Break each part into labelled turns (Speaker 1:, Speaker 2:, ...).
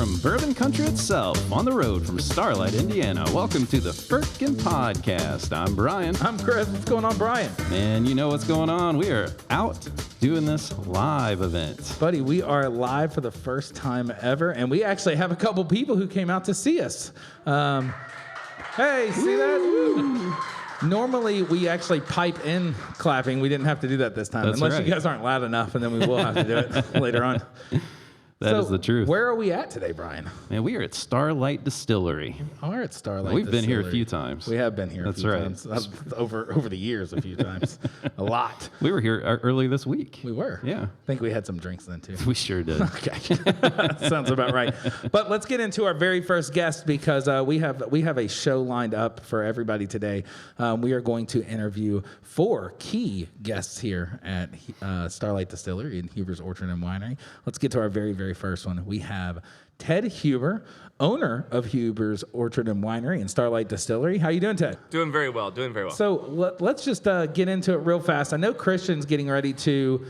Speaker 1: from Bourbon Country itself, on the road from Starlight, Indiana. Welcome to the Firkin Podcast. I'm Brian.
Speaker 2: I'm Chris. What's going on, Brian?
Speaker 1: And you know what's going on. We are out doing this live event.
Speaker 2: Buddy, we are live for the first time ever, and we actually have a couple people who came out to see us. Hey, see that? Woo. Normally, we actually pipe in clapping. We didn't have to do that this time, unless you guys aren't loud enough, and then we will have to do it later on.
Speaker 1: That is the truth.
Speaker 2: Where are we at today, Brian?
Speaker 1: Man, we are at Starlight Distillery.
Speaker 2: We are at Starlight
Speaker 1: We've
Speaker 2: Distillery.
Speaker 1: been here a few times.
Speaker 2: We have been here
Speaker 1: That's
Speaker 2: a few
Speaker 1: right.
Speaker 2: times. Over the years, a few times. A lot.
Speaker 1: We were here early this week.
Speaker 2: We were.
Speaker 1: Yeah.
Speaker 2: I think we had some drinks then, too.
Speaker 1: We sure did.
Speaker 2: Okay. Sounds about right. But let's get into our very first guest because we have a show lined up for everybody today. We are going to interview 4 key guests here at Starlight Distillery in Huber's Orchard and Winery. Let's get to our very, very first one. We have Ted Huber, owner of Huber's Orchard and Winery and Starlight Distillery. How you doing, Ted?
Speaker 3: Doing very well.
Speaker 2: So let's just get into it real fast. I know Christian's getting ready to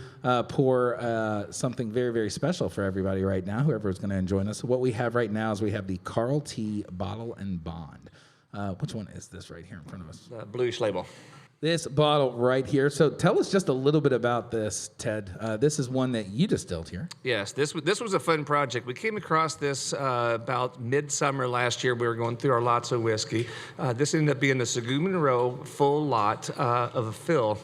Speaker 2: pour something very, very special for everybody right now, whoever is going to join us. What we have right now is we have the Carl T. Bottle and Bond. Which one is this right here in front of us?
Speaker 3: Bluish label.
Speaker 2: This bottle right here. So tell us just a little bit about this, Ted. This is one that you distilled here.
Speaker 3: Yes, this was a fun project. We came across this about midsummer last year. We were going through our lots of whiskey. This ended up being the Seguin Row full lot of a fill.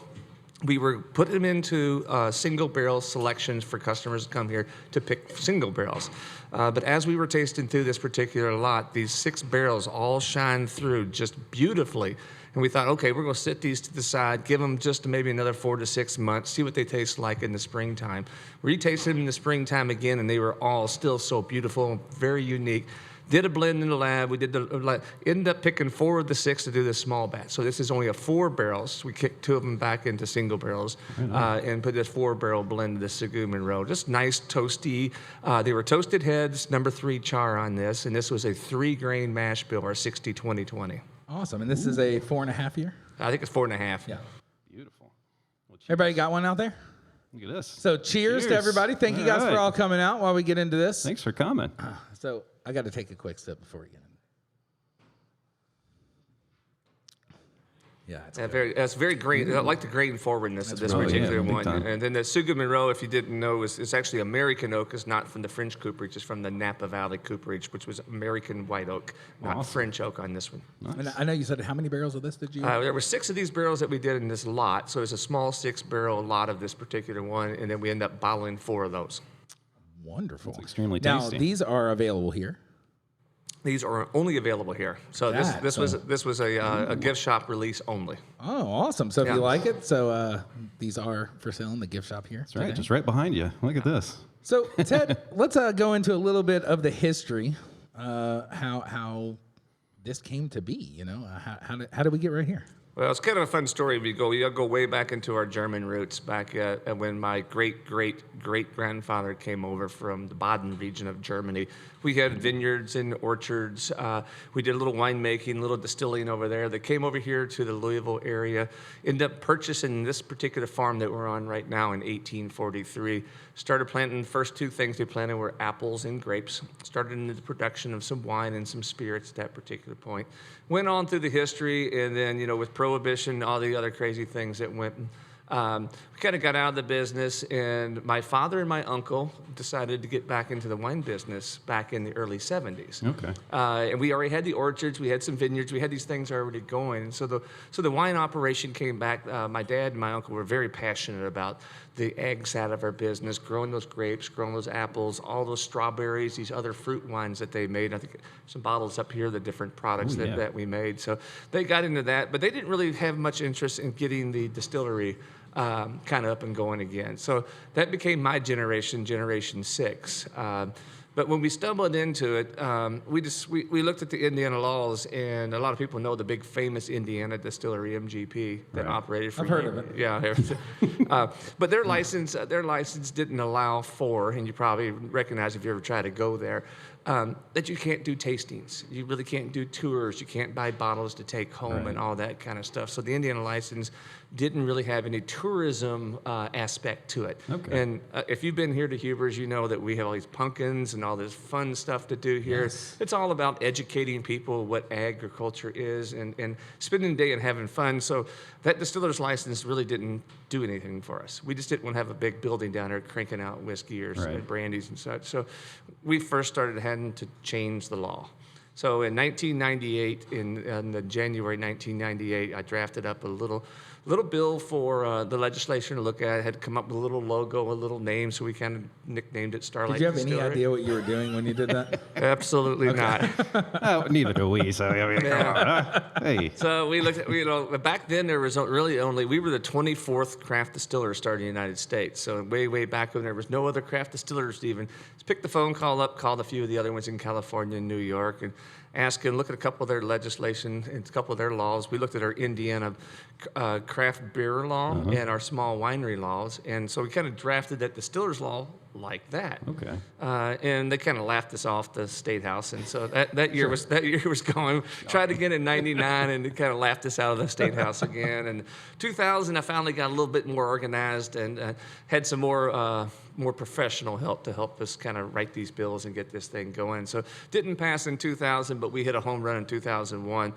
Speaker 3: We were putting them into single barrel selections for customers to come here to pick single barrels. But as we were tasting through this particular lot, these 6 barrels all shine through just beautifully. And we thought, okay, we're going to sit these to the side, give them just maybe another 4 to 6 months, see what they taste like in the springtime. We tasted them in the springtime again, and they were all still so beautiful, very unique. Did a blend in the lab. We ended up picking 4 of the 6 to do this small batch. So this is only a 4 barrels. We kicked 2 of them back into single barrels and put this 4-barrel blend of the Seguin Row. Just nice, toasty. They were toasted heads, number 3 char on this, and this was a 3-grain mash bill, or 60-20-20.
Speaker 2: Awesome. And this is a 4.5 year?
Speaker 3: I think it's 4.5.
Speaker 2: Yeah.
Speaker 1: Beautiful. Well,
Speaker 2: Everybody got one out there?
Speaker 1: look at this.
Speaker 2: So cheers to everybody. Thank you guys for all coming out while we get into this.
Speaker 1: Thanks for coming.
Speaker 2: So I got to take a quick sip before we get in. Yeah,
Speaker 3: That's very grain. I like the grain forwardness of this particular one. And then the Seguin Row, if you didn't know, it's actually American oak. It's not from the French cooperage. It's from the Napa Valley cooperage, which was American white oak, not French oak on this one.
Speaker 1: Nice.
Speaker 2: And I know you said how many barrels of this did you?
Speaker 3: There were 6 of these barrels that we did in this lot. So it's a small 6-barrel lot of this particular one, and then we end up bottling 4 of those.
Speaker 2: Wonderful.
Speaker 1: It's extremely
Speaker 2: now,
Speaker 1: tasty.
Speaker 2: these are available here.
Speaker 3: These are only available here. So this was a gift shop release only.
Speaker 2: Oh, awesome. So if you like it, these are for sale in the gift shop here.
Speaker 1: That's right, just right behind you. Look at this.
Speaker 2: So, Ted, let's go into a little bit of the history, how this came to be. You know, how did we get right here?
Speaker 3: Well, it's kind of a fun story. We go way back into our German roots, back when my great-great-great-grandfather came over from the Baden region of Germany. We had vineyards and orchards. We did a little winemaking, a little distilling over there. They came over here to the Louisville area, ended up purchasing this particular farm that we're on right now in 1843. Started planting, the first 2 things they planted were apples and grapes. Started into the production of some wine and some spirits at that particular point. Went on through the history, and then, with Prohibition, all the other crazy things that went. We kind of got out of the business, and my father and my uncle decided to get back into the wine business back in the early 70s.
Speaker 1: Okay.
Speaker 3: And we already had the orchards, we had some vineyards, we had these things already going. And so the wine operation came back. My dad and my uncle were very passionate about the ag side of our business, growing those grapes, growing those apples, all those strawberries, these other fruit wines that they made. I think some bottles up here, the different products that we made. So they got into that, but they didn't really have much interest in getting the distillery kind of up and going again. So that became my generation, Generation 6. But when we stumbled into it, we looked at the Indiana laws, and a lot of people know the big famous Indiana distillery, MGP, that operated for
Speaker 2: I've heard of it.
Speaker 3: Yeah. But their license didn't allow for, and you probably recognize if you ever try to go there, that you can't do tastings. You really can't do tours. You can't buy bottles to take home and all that kind of stuff. So the Indiana license didn't really have any tourism aspect to it.
Speaker 1: Okay.
Speaker 3: And if you've been here to Huber's, you know that we have all these pumpkins and all this fun stuff to do here.
Speaker 2: Yes.
Speaker 3: It's all about educating people what agriculture is and spending the day and having fun. So that distiller's license really didn't do anything for us. We just didn't want to have a big building down there cranking out whiskey or brandies and such. So we first started having to change the law. So in 1998, in the January 1998, I drafted up a little bill for the legislation to look at. I had to come up with a little logo, a little name, so we kind of nicknamed it Starlight
Speaker 2: Did you have
Speaker 3: Distillery.
Speaker 2: any idea what you were doing when you did that?
Speaker 3: Absolutely not.
Speaker 1: Oh, neither do we. So I mean, come on, huh? Hey.
Speaker 3: So we looked at, back then there was really we were the 24th craft distiller started in the United States. So way back when there was no other craft distillers to even pick the phone call up, called a few of the other ones in California and New York, and look at a couple of their legislation and a couple of their laws. We looked at our Indiana craft beer law and our small winery laws, and so we kind of drafted that distiller's law like that.
Speaker 1: Okay.
Speaker 3: And they kind of laughed us off the State House, and so that year was going. Tried again in '99, and they kind of laughed us out of the State House again. And 2000, I finally got a little bit more organized and had some more professional help to help us kind of write these bills and get this thing going. So didn't pass in 2000, but we hit a home run in 2001.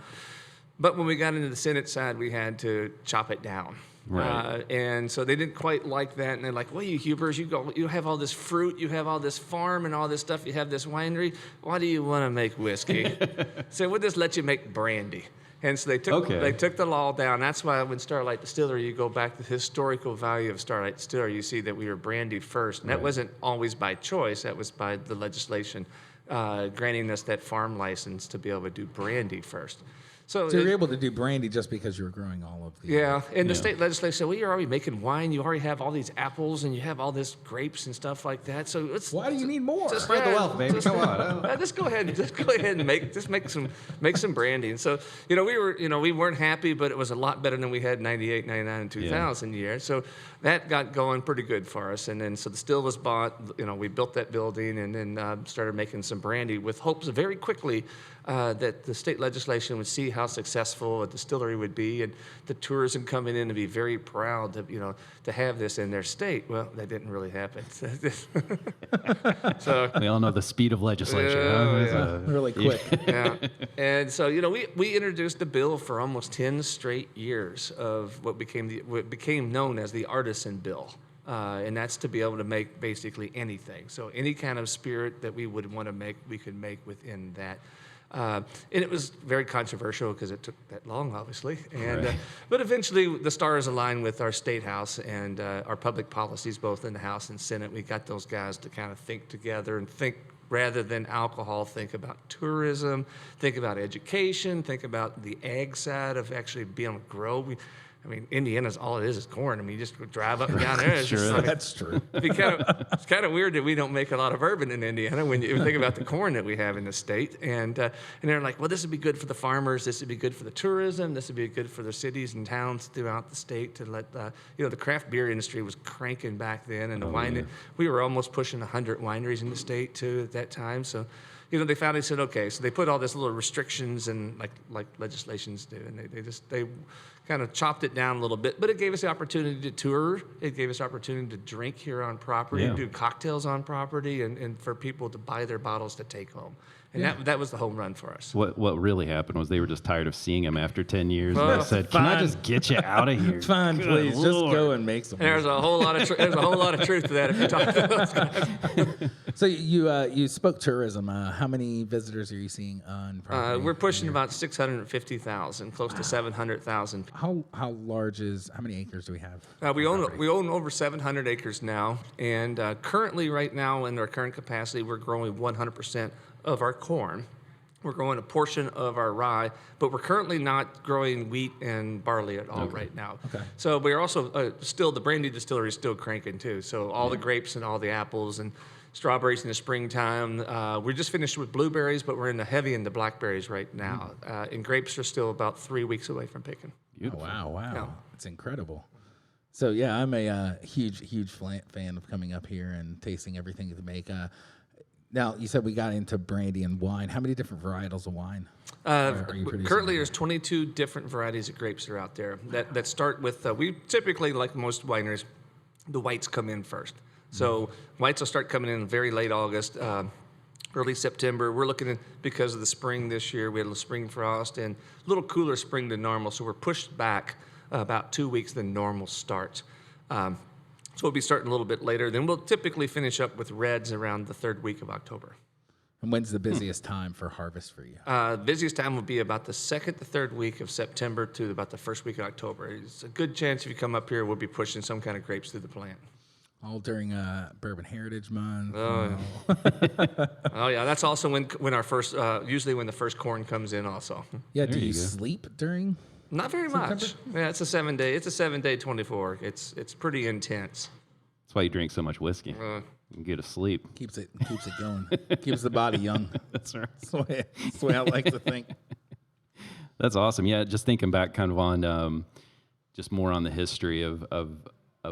Speaker 3: But when we got into the Senate side, we had to chop it down.
Speaker 1: Right.
Speaker 3: And so they didn't quite like that. And they're like, well, you Hubers, you have all this fruit, you have all this farm and all this stuff, you have this winery. Why do you want to make whiskey? So we'll just let you make brandy. And so they took the law down. That's why when Starlight Distillery, you go back to the historical value of Starlight Distillery, you see that we were brandy first. And that wasn't always by choice. That was by the legislation granting us that farm license to be able to do brandy first. So
Speaker 2: you were able to do brandy just because you were growing all of the...
Speaker 3: Yeah, and the state legislature said, well, you're already making wine. You already have all these apples, and you have all this grapes and stuff like that. So
Speaker 2: why do you need more?
Speaker 1: Spread the wealth, baby. Come on.
Speaker 3: Just go ahead and make some brandy. And so, we weren't happy, but it was a lot better than we had in 98, 99, and 2000 years. So that got going pretty good for us. And then so the still was bought. We built that building and then started making some brandy with hopes very quickly that the state legislation would see how successful a distillery would be, and the tourism coming in to be very proud to have this in their state. Well, that didn't really happen. So
Speaker 1: We all know the speed of legislation.
Speaker 2: Really quick.
Speaker 3: yeah, and so we introduced a bill for almost 10 straight years of what became known as the artisan bill. And that's to be able to make basically anything. So any kind of spirit that we would want to make, we could make within that. And it was very controversial because it took that long, obviously. And but eventually the stars aligned with our state house and our public policies, both in the House and Senate. We got those guys to kind of think together and think rather than alcohol, think about tourism, think about education, think about the ag side of actually being able to grow. Indiana's all it is corn. You just drive up and down there.
Speaker 2: That's true.
Speaker 3: It's kind of weird that we don't make a lot of bourbon in Indiana when you think about the corn that we have in the state. And they're like, well, this would be good for the farmers. This would be good for the tourism. This would be good for the cities and towns throughout the state to let, the craft beer industry was cranking back then. And the wine, we were almost pushing 100 wineries in the state, too, at that time. So, they finally said, okay. So they put all this little restrictions and like legislations do. And they kind of chopped it down a little bit, but it gave us the opportunity to tour. It gave us opportunity to drink here on property, do cocktails on property, and for people to buy their bottles to take home. And that was the home run for us.
Speaker 1: What really happened was they were just tired of seeing him after 10 years, and they said, "Can I just get you out of here?
Speaker 2: Fine, please,
Speaker 1: Lord.
Speaker 2: just go and make some."
Speaker 3: There's a whole lot of truth to that if you talk to those guys.
Speaker 2: So you spoke tourism. How many visitors are you seeing on property?
Speaker 3: We're pushing about 650,000, close to 700,000.
Speaker 2: How many acres do we have?
Speaker 3: We own over 700 acres now, and currently, right now, in our current capacity, we're growing 100% of our corn. We're growing a portion of our rye, but we're currently not growing wheat and barley at all right now.
Speaker 2: Okay.
Speaker 3: So we're also still, the brandy distillery is still cranking too. So all the grapes and all the apples and strawberries in the springtime. We're just finished with blueberries, but we're heavy into blackberries right now. And grapes are still about 3 weeks away from picking.
Speaker 1: Beautiful.
Speaker 2: Oh, wow.
Speaker 3: Yeah.
Speaker 2: It's incredible. So, yeah, I'm a huge fan of coming up here and tasting everything to make. Now, you said we got into brandy and wine. How many different varietals of wine are you producing?
Speaker 3: Currently, there's 22 different varieties of grapes that are out there that start with, we typically, like most wineries, the whites come in first. So whites will start coming in very late August. early September. We're looking at, because of the spring this year, we had a spring frost and a little cooler spring than normal, so we're pushed back about 2 weeks than normal start. So we'll be starting a little bit later. Then we'll typically finish up with reds around the 3rd week of October.
Speaker 2: And when's the busiest time for harvest for you?
Speaker 3: Busiest time will be about the 2nd to 3rd week of September to about the 1st week of October. It's a good chance if you come up here, we'll be pushing some kind of grapes through the plant.
Speaker 2: All during Bourbon Heritage Month.
Speaker 3: Oh, oh yeah, that's also when our first, usually when the first corn comes in also.
Speaker 2: Yeah, do you sleep during?
Speaker 3: Not very much. Yeah, it's a 7-day 24. It's pretty intense.
Speaker 1: That's why you drink so much whiskey. You get to sleep.
Speaker 2: Keeps it going. Keeps the body young.
Speaker 1: That's right.
Speaker 2: That's the way I like to think.
Speaker 1: That's awesome. Yeah, just thinking back kind of on just more on the history of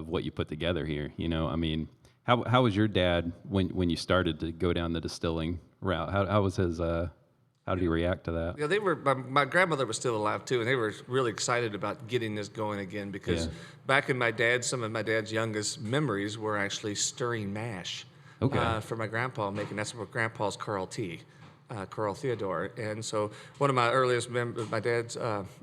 Speaker 1: what you put together here. You know, I mean, how was your dad when you started to go down the distilling route? How was his how did he react to that?
Speaker 3: Yeah, they were. My grandmother was still alive too, and they were really excited about getting this going again because back in some of my dad's youngest memories were actually stirring mash. For my grandpa making. That's what Grandpa's Carl Theodore. And so one of my my dad's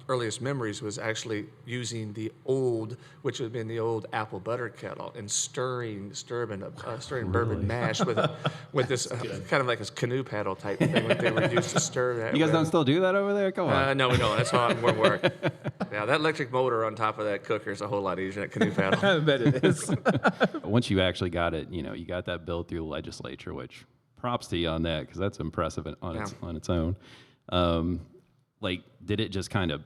Speaker 3: earliest memories was actually using the old, which would have been the old apple butter kettle, and stirring bourbon mash with this kind of like a canoe paddle type thing that they would use to stir that.
Speaker 1: You guys don't still do that over there? Come on.
Speaker 3: No, we don't. That's a lot more work. Yeah, that electric motor on top of that cooker is a whole lot easier than that canoe paddle.
Speaker 2: I bet it is.
Speaker 1: Once you actually got it, you got that bill through the legislature, which props to you on that because that's impressive on its own. Did it just kind of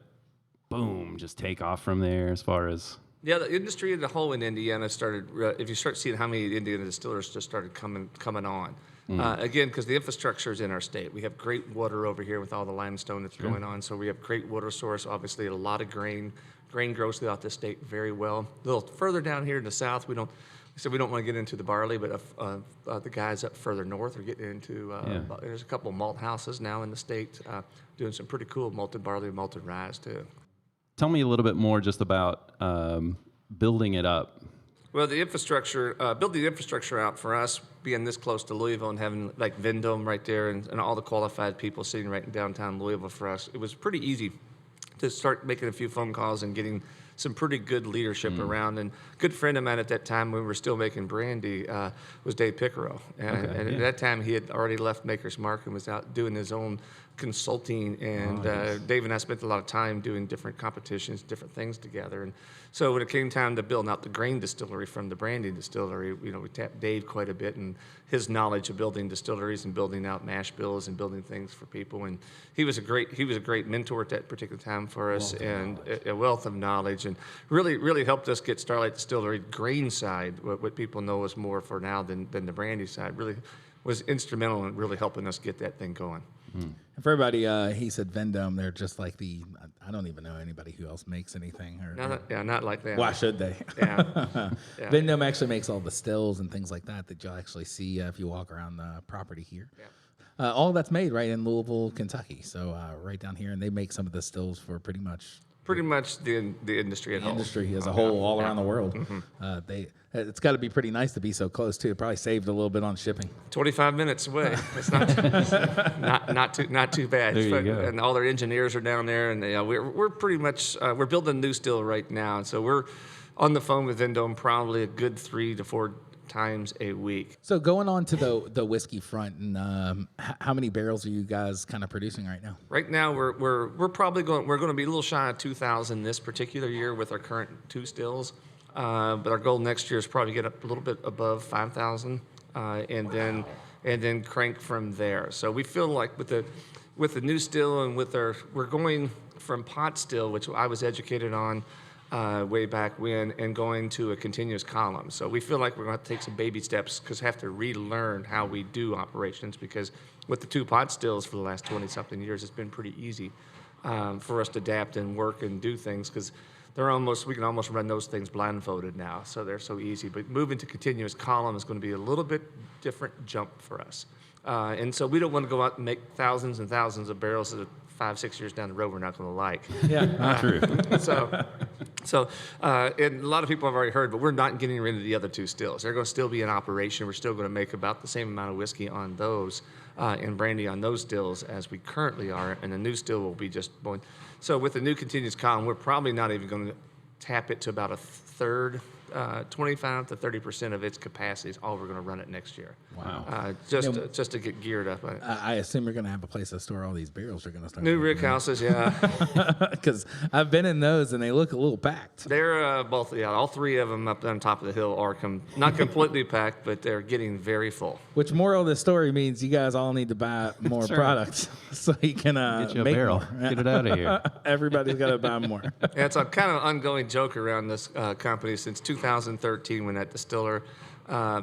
Speaker 1: boom, just take off from there as far as?
Speaker 3: Yeah, the industry as a whole in Indiana started. If you start seeing how many Indiana distillers just started coming on, again, because the infrastructure is in our state. We have great water over here with all the limestone that's going on, so we have great water source. Obviously, a lot of grain grows throughout the state very well. A little further down here in the south, we don't want to get into the barley, but the guys up further north are getting into. There's a couple of malt houses now in the state doing some pretty cool malted barley, malted rye too.
Speaker 1: Tell me a little bit more just about building it up.
Speaker 3: Well, the infrastructure, building the infrastructure out for us, being this close to Louisville and having like Vendome right there and all the qualified people sitting right in downtown Louisville for us, it was pretty easy to start making a few phone calls and getting some pretty good leadership around. And a good friend of mine at that time, when we were still making brandy, was Dave Picaro. And at that time, he had already left Maker's Mark and was out doing his own consulting. And Dave and I spent a lot of time doing different competitions, different things together. And so when it came time to build out the grain distillery from the brandy distillery, we tapped Dave quite a bit and his knowledge of building distilleries and building out mash bills and building things for people. And he was a great mentor at that particular time for us, and a wealth of knowledge, and really helped us get Starlight Distillery grain side, what people know us more for now than the brandy side. Really was instrumental in really helping us get that thing going.
Speaker 2: And for everybody, he said Vendome. They're just like I don't even know anybody who else makes anything.
Speaker 3: Not like that.
Speaker 2: Why should they?
Speaker 3: Yeah.
Speaker 2: Vendome actually makes all the stills and things like that you'll actually see if you walk around the property here. Yeah. All that's made right in Louisville, Kentucky. So right down here, and they make some of the stills for pretty much
Speaker 3: the industry as a whole.
Speaker 2: Industry as a whole, all around the world. Mm-hmm. It's got to be pretty nice to be so close too. It probably saved a little bit on shipping.
Speaker 3: 25 minutes away. It's not too bad.
Speaker 1: There you go.
Speaker 3: And all their engineers are down there, and we're pretty much we're building a new still right now, and so we're on the phone with Vendome probably a good 3 to 4 times a week.
Speaker 2: So going on to the whiskey front, and how many barrels are you guys kind of producing right now?
Speaker 3: Right now, we're probably going to be a little shy of 2,000 this particular year with our current 2 stills. But our goal next year is probably get up a little bit above 5,000, and then crank from there. So we feel like with the new still and we're going from pot still, which I was educated on way back when, and going to a continuous column. So we feel like we're going to take some baby steps because have to relearn how we do operations, because with the 2 pot stills for the last 20-something years, it's been pretty easy for us to adapt and work and do things because we can almost run those things blindfolded now, so they're so easy. But moving to continuous column is going to be a little bit different jump for us. And so we don't want to go out and make thousands and thousands of barrels that 5-6 years down the road we're not going to like.
Speaker 2: Yeah,
Speaker 1: True.
Speaker 3: So and a lot of people have already heard, but we're not getting rid of the other 2 stills. They're going to still be in operation. We're still going to make about the same amount of whiskey on those. in brandy on those stills as we currently are, and the new still will be just going. So with the new continuous column, we're probably not even going to tap it to about a third, 25 to 30% of its capacity is all we're going to run it next year.
Speaker 1: Wow.
Speaker 3: Just to get geared up on it.
Speaker 2: I assume you're going to have a place to store all these barrels you're going to start.
Speaker 3: New rick houses, yeah.
Speaker 2: Because I've been in those and they look a little packed.
Speaker 3: They're both, all three of them up on top of the hill are not completely packed, but they're getting very full.
Speaker 2: Which moral of the story means you guys all need to buy more
Speaker 1: Sure.
Speaker 2: products so you can
Speaker 1: Get you a
Speaker 2: make
Speaker 1: barrel.
Speaker 2: more.
Speaker 1: Get it out of here.
Speaker 2: Everybody's got to buy more.
Speaker 3: Yeah, it's a kind of ongoing joke around this company since 2013 when that distiller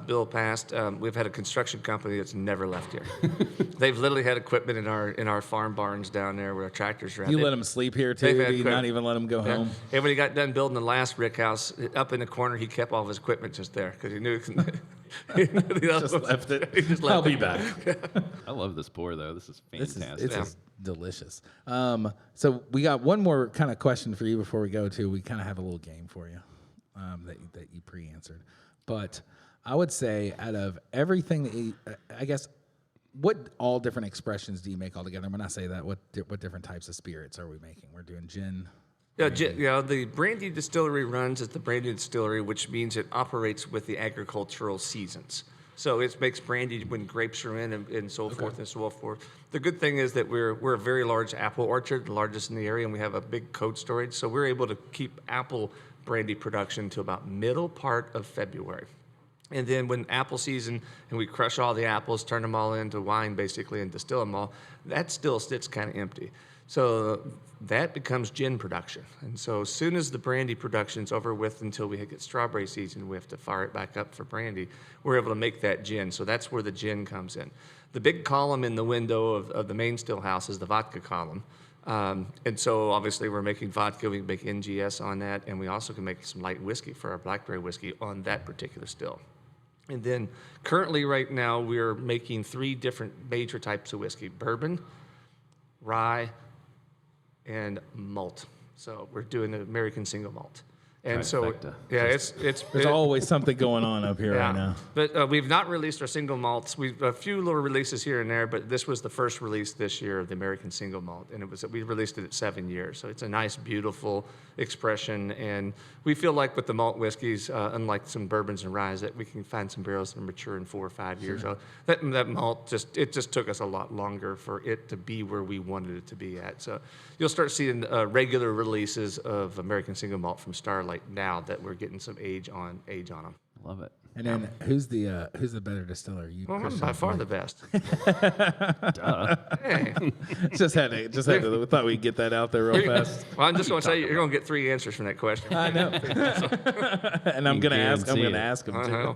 Speaker 3: bill passed. We've had a construction company that's never left here. They've literally had equipment in our farm barns down there where our tractors are at.
Speaker 2: You let them sleep here too?
Speaker 3: They've
Speaker 2: Do
Speaker 3: had
Speaker 2: you
Speaker 3: equipment.
Speaker 2: not even let them go
Speaker 3: Yeah.
Speaker 2: home?
Speaker 3: And when he got done building the last rick house, up in the corner, he kept all of his equipment just there because he knew.
Speaker 2: Just left it.
Speaker 3: He just
Speaker 2: I'll
Speaker 3: left
Speaker 2: be
Speaker 3: it.
Speaker 2: back.
Speaker 1: I love this pour, though. This is
Speaker 2: This
Speaker 1: fantastic.
Speaker 2: is delicious. So we got one more kind of question for you before we go to. We kind of have a little game for you that you pre-answered. But I would say out of everything that you, I guess, what all different expressions do you make all together? When I say that, what different types of spirits are we making? We're doing gin.
Speaker 3: Yeah, the brandy distillery runs as the brandy distillery, which means it operates with the agricultural seasons. So it makes brandy when grapes are in and so forth and so forth. The good thing is that we're a very large apple orchard, the largest in the area, and we have a big cold storage. So we're able to keep apple brandy production to about middle part of February. And then when apple season, and we crush all the apples, turn them all into wine basically, and distill them all, that still sits kind of empty. So that becomes gin production. And so as soon as the brandy production's over with until we get strawberry season, we have to fire it back up for brandy, we're able to make that gin. So that's where the gin comes in. The big column in the window of the main still house is the vodka column. And so obviously we're making vodka, we can make NGS on that, and we also can make some light whiskey for our blackberry whiskey on that particular still. And then currently right now we're making 3 different major types of whiskey: bourbon, rye, and malt. So we're doing the American single malt. And so,
Speaker 1: Trifecta.
Speaker 3: yeah,
Speaker 2: There's always something going on up here right now.
Speaker 3: But we've not released our single malts. We've a few little releases here and there, but this was the first release this year of the American single malt, and we released it at 7 years. So it's a nice, beautiful expression, and we feel like with the malt whiskeys, unlike some bourbons and ryes, that we can find some barrels that are mature in 4 or 5 years. So that malt just took us a lot longer for it to be where we wanted it to be at. So you'll start seeing regular releases of American single malt from Starlight now that we're getting some age on them.
Speaker 1: Love it.
Speaker 2: And then who's the better distiller? You,
Speaker 3: Well, I'm
Speaker 2: Christian,
Speaker 3: by
Speaker 2: or
Speaker 3: far
Speaker 2: me?
Speaker 3: the best.
Speaker 1: Duh.
Speaker 3: Hey.
Speaker 2: just had to. We thought we'd get that out there real fast.
Speaker 3: Well, I'm just going to say you're going to get 3 answers from that question.
Speaker 2: I know. And I'm
Speaker 1: You
Speaker 2: going to ask. I'm
Speaker 1: guarantee
Speaker 2: going to
Speaker 1: it.
Speaker 2: ask him
Speaker 3: I
Speaker 2: too.
Speaker 3: know.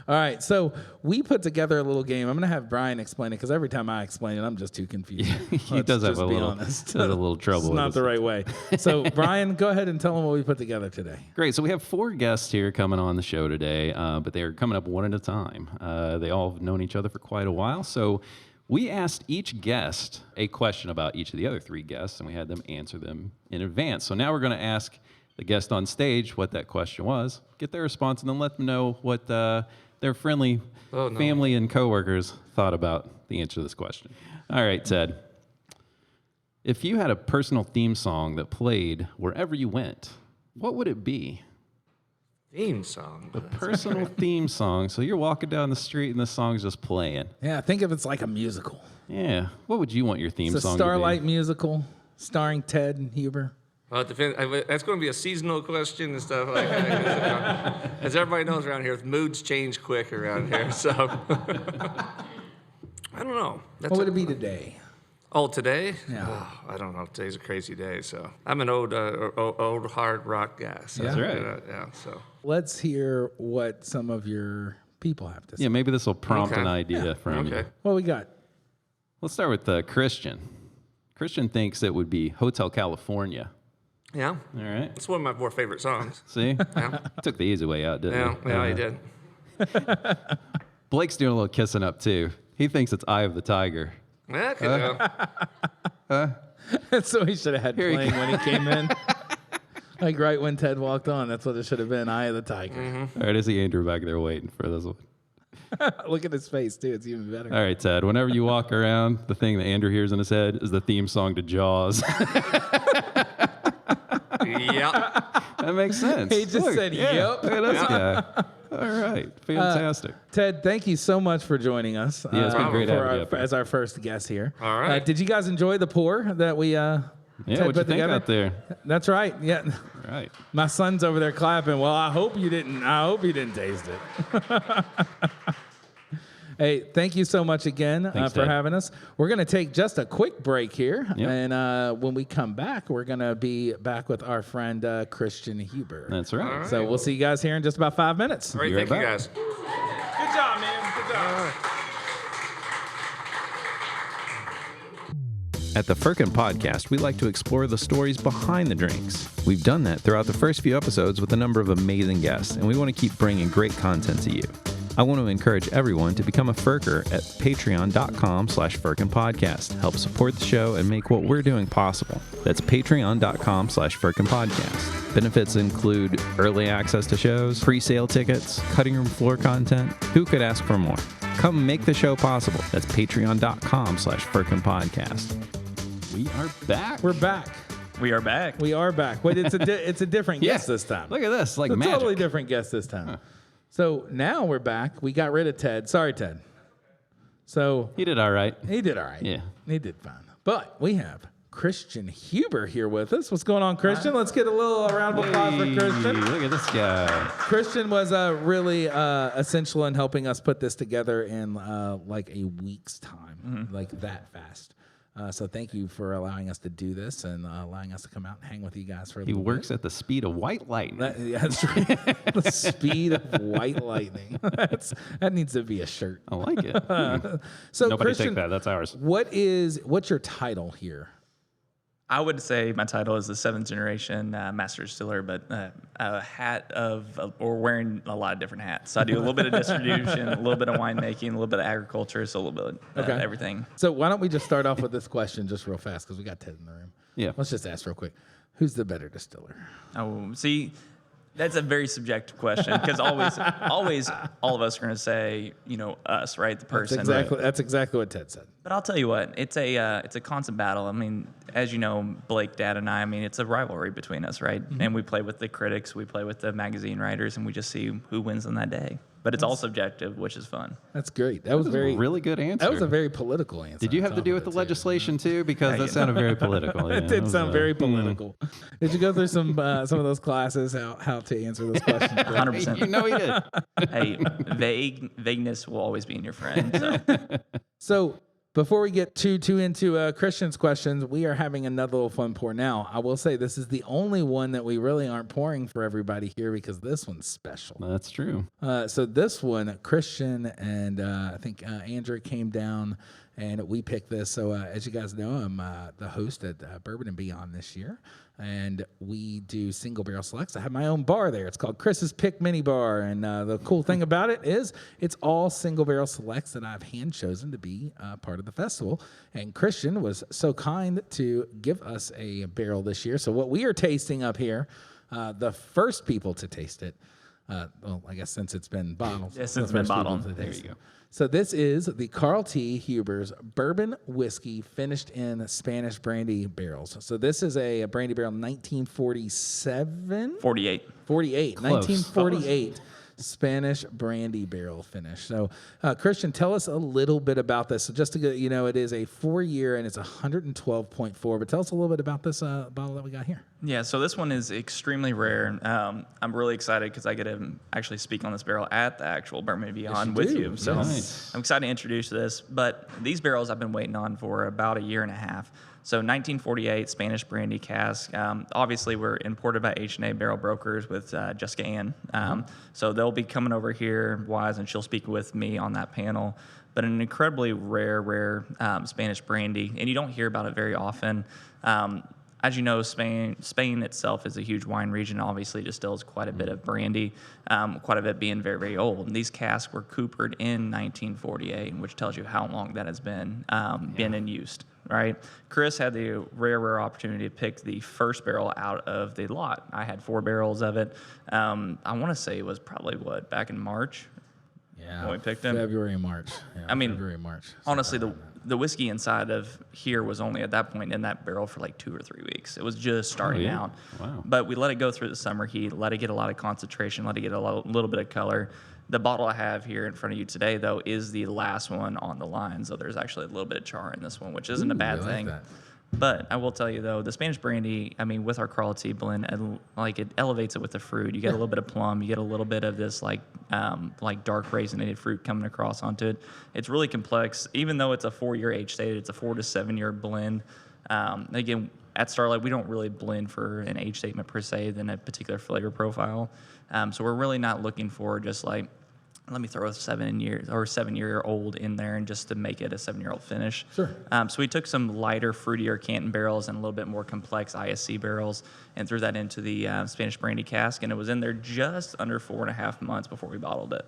Speaker 2: All right. So we put together a little game. I'm going to have Brian explain it because every time I explain it, I'm just too confused.
Speaker 1: He
Speaker 2: Let's
Speaker 1: does have
Speaker 2: just
Speaker 1: a
Speaker 2: be
Speaker 1: little,
Speaker 2: honest.
Speaker 1: does have a little trouble.
Speaker 2: It's
Speaker 1: with
Speaker 2: not
Speaker 1: this.
Speaker 2: the right way. So Brian, go ahead and tell them what we put together today.
Speaker 1: Great. So we have 4 guests here coming on the show today, but they're coming up one at a time. They all have known each other for quite a while. So we asked each guest a question about each of the other 3 guests, and we had them answer them in advance. So now we're going to ask the guest on stage what that question was, get their response, and then let them know what their friendly family and coworkers thought about the answer to this question. All right, Ted. If you had a personal theme song that played wherever you went, what would it be?
Speaker 3: Theme song.
Speaker 1: Personal theme song. So you're walking down the street and the song's just playing.
Speaker 2: Yeah, think of it's like a musical.
Speaker 1: Yeah. What would you want your theme
Speaker 2: It's a
Speaker 1: song
Speaker 2: Starlight
Speaker 1: to
Speaker 2: musical starring Ted and Huber.
Speaker 3: Well, it depends. That's going to be a seasonal question and stuff like that. As everybody knows around here, moods change quick around here. So I don't know.
Speaker 2: What would it be today?
Speaker 3: Today?
Speaker 2: Yeah.
Speaker 3: Oh, I don't know. Today's a crazy day. So I'm an old hard rock guy. So,
Speaker 2: That's
Speaker 1: right.
Speaker 3: Yeah. So
Speaker 2: Let's hear what some of your people have to say.
Speaker 1: be? Yeah, maybe this will prompt
Speaker 3: Okay.
Speaker 1: an idea from you.
Speaker 3: okay.
Speaker 2: What we got?
Speaker 1: Let's start with Christian. Christian thinks it would be Hotel California.
Speaker 3: Yeah.
Speaker 1: All right.
Speaker 3: It's one of my more favorite songs.
Speaker 1: See?
Speaker 3: Yeah.
Speaker 1: Took the easy way out, didn't
Speaker 3: Yeah.
Speaker 1: he?
Speaker 3: Yeah, he did.
Speaker 1: Blake's doing a little kissing up, too. He thinks it's Eye of the Tiger.
Speaker 3: Yeah, okay.
Speaker 2: That's what he should have had
Speaker 1: Here he
Speaker 2: playing when he came in. Like right when Ted walked on. That's what it should have been. Eye of the Tiger.
Speaker 3: Mm-hmm.
Speaker 1: All right, I see Andrew back there waiting for this one.
Speaker 2: Look at his face, too. It's even better.
Speaker 1: All right, Ted. Whenever you walk around, the thing that Andrew hears in his head is the theme song to Jaws.
Speaker 3: Yep.
Speaker 1: That makes sense.
Speaker 2: He just said, yep.
Speaker 1: Look at this guy. All right. Fantastic.
Speaker 2: Ted, thank you so much for joining us.
Speaker 1: Yeah, it's been great having you up here.
Speaker 2: as our first guest here.
Speaker 3: All right.
Speaker 2: Did you guys enjoy the pour that we
Speaker 1: Yeah,
Speaker 2: Ted
Speaker 1: what'd you
Speaker 2: put
Speaker 1: think
Speaker 2: together?
Speaker 1: out there?
Speaker 2: That's right. Yeah.
Speaker 1: All right.
Speaker 2: My son's over there clapping. Well, I hope you didn't taste it. Hey, thank you so much again
Speaker 1: Thanks,
Speaker 2: for
Speaker 1: Ted.
Speaker 2: having us. We're going to take just a quick break here.
Speaker 1: Yep.
Speaker 2: And when we come back, we're going to be back with our friend Christian Huber.
Speaker 1: That's right.
Speaker 3: All right.
Speaker 2: So we'll see you guys here in just about 5 minutes.
Speaker 3: All right,
Speaker 1: Be right
Speaker 3: thank you,
Speaker 1: back.
Speaker 3: guys.
Speaker 2: Good job, man. Good job.
Speaker 1: At the Firkin Podcast, we like to explore the stories behind the drinks. We've done that throughout the first few episodes with a number of amazing guests, and we want to keep bringing great content to you. I want to encourage everyone to become a Firker at patreon.com/FirkinPodcast. Help support the show and make what we're doing possible. That's patreon.com/FirkinPodcast. Benefits include early access to shows, pre-sale tickets, cutting room floor content. Who could ask for more? Come make the show possible. That's patreon.com/FirkinPodcast. We are back.
Speaker 2: We're back.
Speaker 4: We are back.
Speaker 2: We are back. Wait, it's a different guest this time.
Speaker 1: Look at this, like
Speaker 2: It's a
Speaker 1: magic.
Speaker 2: totally different guest this time. So now we're back. We got rid of Ted. Sorry, Ted. So
Speaker 1: He did all right.
Speaker 2: he did all right.
Speaker 1: Yeah.
Speaker 2: He did fine. But we have Christian Huber here with us. What's going on, Christian? Let's get a little round of applause for Christian.
Speaker 1: Look at this guy.
Speaker 2: Christian was really essential in helping us put this together in like a week's time, like that fast. So thank you for allowing us to do this and allowing us to come out and hang with you guys for a
Speaker 1: He
Speaker 2: little
Speaker 1: works
Speaker 2: bit.
Speaker 1: at the speed of white light.
Speaker 2: That's right. The speed of white lightning. That needs to be a shirt.
Speaker 1: I like it.
Speaker 2: So
Speaker 1: Nobody
Speaker 2: Christian,
Speaker 1: take that. That's ours.
Speaker 2: what's your title here?
Speaker 4: I would say my title is the 7th generation master distiller, but a hat or wearing a lot of different hats. So I do a little bit of distribution, a little bit of winemaking, a little bit of agriculture, so a little bit of everything.
Speaker 2: So why don't we just start off with this question just real fast because we got Ted in the room.
Speaker 1: Yeah.
Speaker 2: Let's just ask real quick. Who's the better distiller?
Speaker 4: Oh, see, that's a very subjective question because always, all of us are going to say, us, right? The person.
Speaker 2: That's exactly what Ted said.
Speaker 4: But I'll tell you what, it's a constant battle. I mean, as you know, Blake, Dad, and I mean, it's a rivalry between us, right? And we play with the critics, we play with the magazine writers, and we just see who wins on that day. But it's all subjective, which is fun.
Speaker 2: That's great. That was very
Speaker 1: Really good answer.
Speaker 2: That was a very political answer.
Speaker 1: Did you have to do with the legislation too? Because that sounded very political.
Speaker 2: It did sound very political. Did you go through some of those classes how to answer those questions?
Speaker 4: 100%.
Speaker 1: You know he did.
Speaker 4: Hey, vagueness will always be in your friend. So.
Speaker 2: So before we get too into Christian's questions, we are having another little fun pour. Now, I will say this is the only one that we really aren't pouring for everybody here because this one's special.
Speaker 1: That's true.
Speaker 2: So this one, Christian and I think Andrew came down and we picked this. So as you guys know, I'm the host at Bourbon and Beyond this year. And we do single barrel selects. I have my own bar there. It's called Chris's Pick Mini Bar. And the cool thing about it is it's all single barrel selects that I've hand chosen to be part of the festival. And Christian was so kind to give us a barrel this year. So what we are tasting up here, the first people to taste it, well, I guess since it's been bottled.
Speaker 4: Yeah, since it's been bottled.
Speaker 2: There you go. So this is the Carl T. Huber's bourbon whiskey finished in Spanish brandy barrels. So this is a brandy barrel 1947?
Speaker 4: 48.
Speaker 2: 48.
Speaker 1: Close.
Speaker 2: 1948 Spanish brandy barrel finish. So Christian, tell us a little bit about this. So just to get, it is a 4-year and it's 112.4. But tell us a little bit about this bottle that we got here.
Speaker 4: Yeah, so this one is extremely rare. I'm really excited because I get to actually speak on this barrel at the actual Bourbon and Beyond with you. So
Speaker 1: Nice.
Speaker 4: I'm excited to introduce this. But these barrels I've been waiting on for about a year and a half. So 1948 Spanish brandy cask. Obviously, we're imported by H&A Barrel Brokers with Jessica Ann. So they'll be coming over here, Wise, and she'll speak with me on that panel. But an incredibly rare Spanish brandy, and you don't hear about it very often. As you know, Spain itself is a huge wine region. Obviously, distills quite a bit of brandy, quite a bit being very, very old. And these casks were coopered in 1948, which tells you how long that has been in use. Right? Chris had the rare opportunity to pick the first barrel out of the lot. I had 4 barrels of it. I want to say it was probably back in March.
Speaker 2: Yeah.
Speaker 4: when we picked them.
Speaker 2: February, March. Yeah,
Speaker 4: I mean,
Speaker 2: February, March.
Speaker 4: Honestly, the whiskey inside of here was only at that point in that barrel for like 2 or 3 weeks. It was just starting
Speaker 1: yeah?
Speaker 4: out.
Speaker 1: Wow.
Speaker 4: But we let it go through the summer heat, let it get a lot of concentration, let it get a little bit of color. The bottle I have here in front of you today, though, is the last one on the line. So there's actually a little bit of char in this one, which isn't a
Speaker 2: Ooh,
Speaker 4: bad
Speaker 2: I like
Speaker 4: thing.
Speaker 2: that.
Speaker 4: But I will tell you though, the Spanish brandy, I mean, with our quality blend, it elevates it with the fruit. You get a little bit of plum, you get a little bit of this like dark raisinated fruit coming across onto it. It's really complex, even though it's a 4-year age stated. It's a 4 to 7 year blend. Again, at Starlight, we don't really blend for an age statement per se than a particular flavor profile. So we're really not looking for just like, let me throw a 7-year-old in there and just to make it a 7-year-old finish.
Speaker 2: Sure.
Speaker 4: So we took some lighter, fruitier Canton barrels and a little bit more complex ISC barrels and threw that into the Spanish brandy cask, and it was in there just under 4.5 months before we bottled it.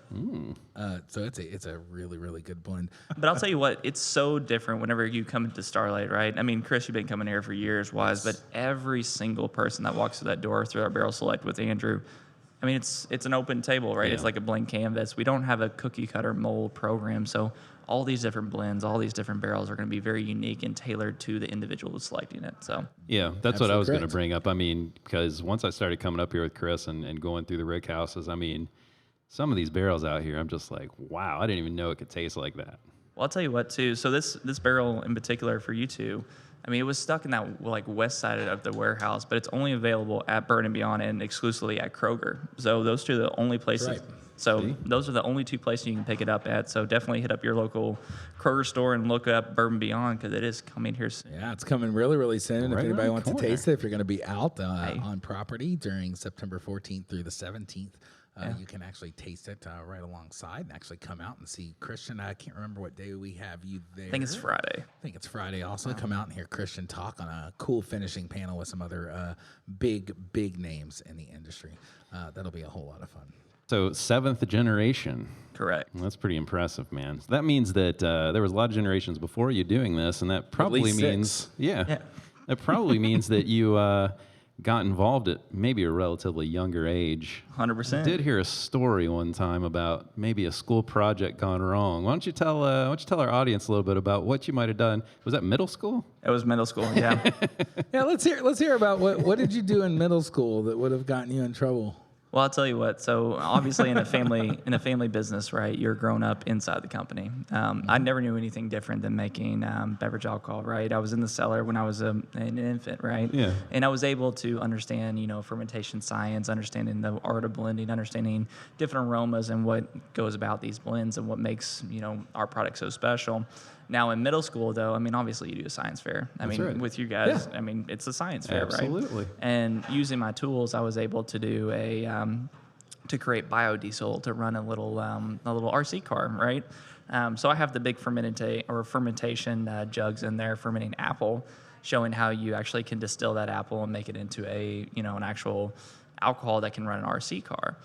Speaker 2: So it's a really, really good blend.
Speaker 4: But I'll tell you what, it's so different whenever you come into Starlight, right? I mean, Chris, you've been coming here for years, but every single person that walks through that door through our barrel select with Andrew, I mean, it's an open table, right?
Speaker 1: Yeah.
Speaker 4: It's like a blank canvas. We don't have a cookie cutter mold program, so all these different blends, all these different barrels are going to be very unique and tailored to the individual who's selecting it. So
Speaker 1: Yeah, that's what I
Speaker 2: Absolutely
Speaker 1: was going to
Speaker 2: correct.
Speaker 1: bring up. I mean, because once I started coming up here with Chris and going through the rick houses, I mean, some of these barrels out here, I'm just like, wow, I didn't even know it could taste like that.
Speaker 4: Well, I'll tell you what, too. So this barrel in particular for you two, I mean, it was stuck in that like west side of the warehouse, but it's only available at Bird and Beyond and exclusively at Kroger. So those two are the only places.
Speaker 2: Right.
Speaker 4: So
Speaker 1: See?
Speaker 4: those are the only 2 places you can pick it up at. So definitely hit up your local Kroger store and look up Bird and Beyond because it is coming here soon.
Speaker 2: Yeah, it's coming really, really soon.
Speaker 1: Right
Speaker 2: If anybody
Speaker 1: around
Speaker 2: wants
Speaker 1: the
Speaker 2: to
Speaker 1: corner.
Speaker 2: taste it, if you're going to be out
Speaker 4: Hey.
Speaker 2: on property during September 14th through the 17th,
Speaker 4: Yeah.
Speaker 2: you can actually taste it right alongside and actually come out and see Christian. I can't remember what day we have you there.
Speaker 4: I think it's Friday.
Speaker 2: I think it's Friday. Also, come out and hear Christian talk on a cool finishing panel with some other big names in the industry. That'll be a whole lot of fun.
Speaker 1: So 7th generation.
Speaker 4: Correct.
Speaker 1: That's pretty impressive, man. So that means that there was a lot of generations before you doing this, and that probably
Speaker 2: least
Speaker 1: means,
Speaker 2: 6.
Speaker 1: yeah, that probably means that you got involved at maybe a relatively younger age.
Speaker 4: 100%.
Speaker 1: I did hear a story one time about maybe a school project gone wrong. Why don't you tell our audience a little bit about what you might have done? Was that middle school?
Speaker 4: It was middle school, yeah.
Speaker 2: Yeah, let's hear about what did you do in middle school that would have gotten you in trouble?
Speaker 4: Well, I'll tell you what. So obviously, in a family business, right? You're grown up inside the company. I never knew anything different than making beverage alcohol, right? I was in the cellar when I was an infant, right?
Speaker 1: Yeah.
Speaker 4: And I was able to understand, fermentation science, understanding the art of blending, understanding different aromas and what goes about these blends and what makes our product so special. Now in middle school, though, I mean, obviously you do a science fair. I mean,
Speaker 1: right.
Speaker 4: with you guys, I mean, it's a science fair, right?
Speaker 1: Absolutely.
Speaker 4: And using my tools, I was able to do to create biodiesel to run a little RC car, right? So I have the big fermentation jugs in there, fermenting apple, showing how you actually can distill that apple and make it into an actual alcohol that can run an RC car.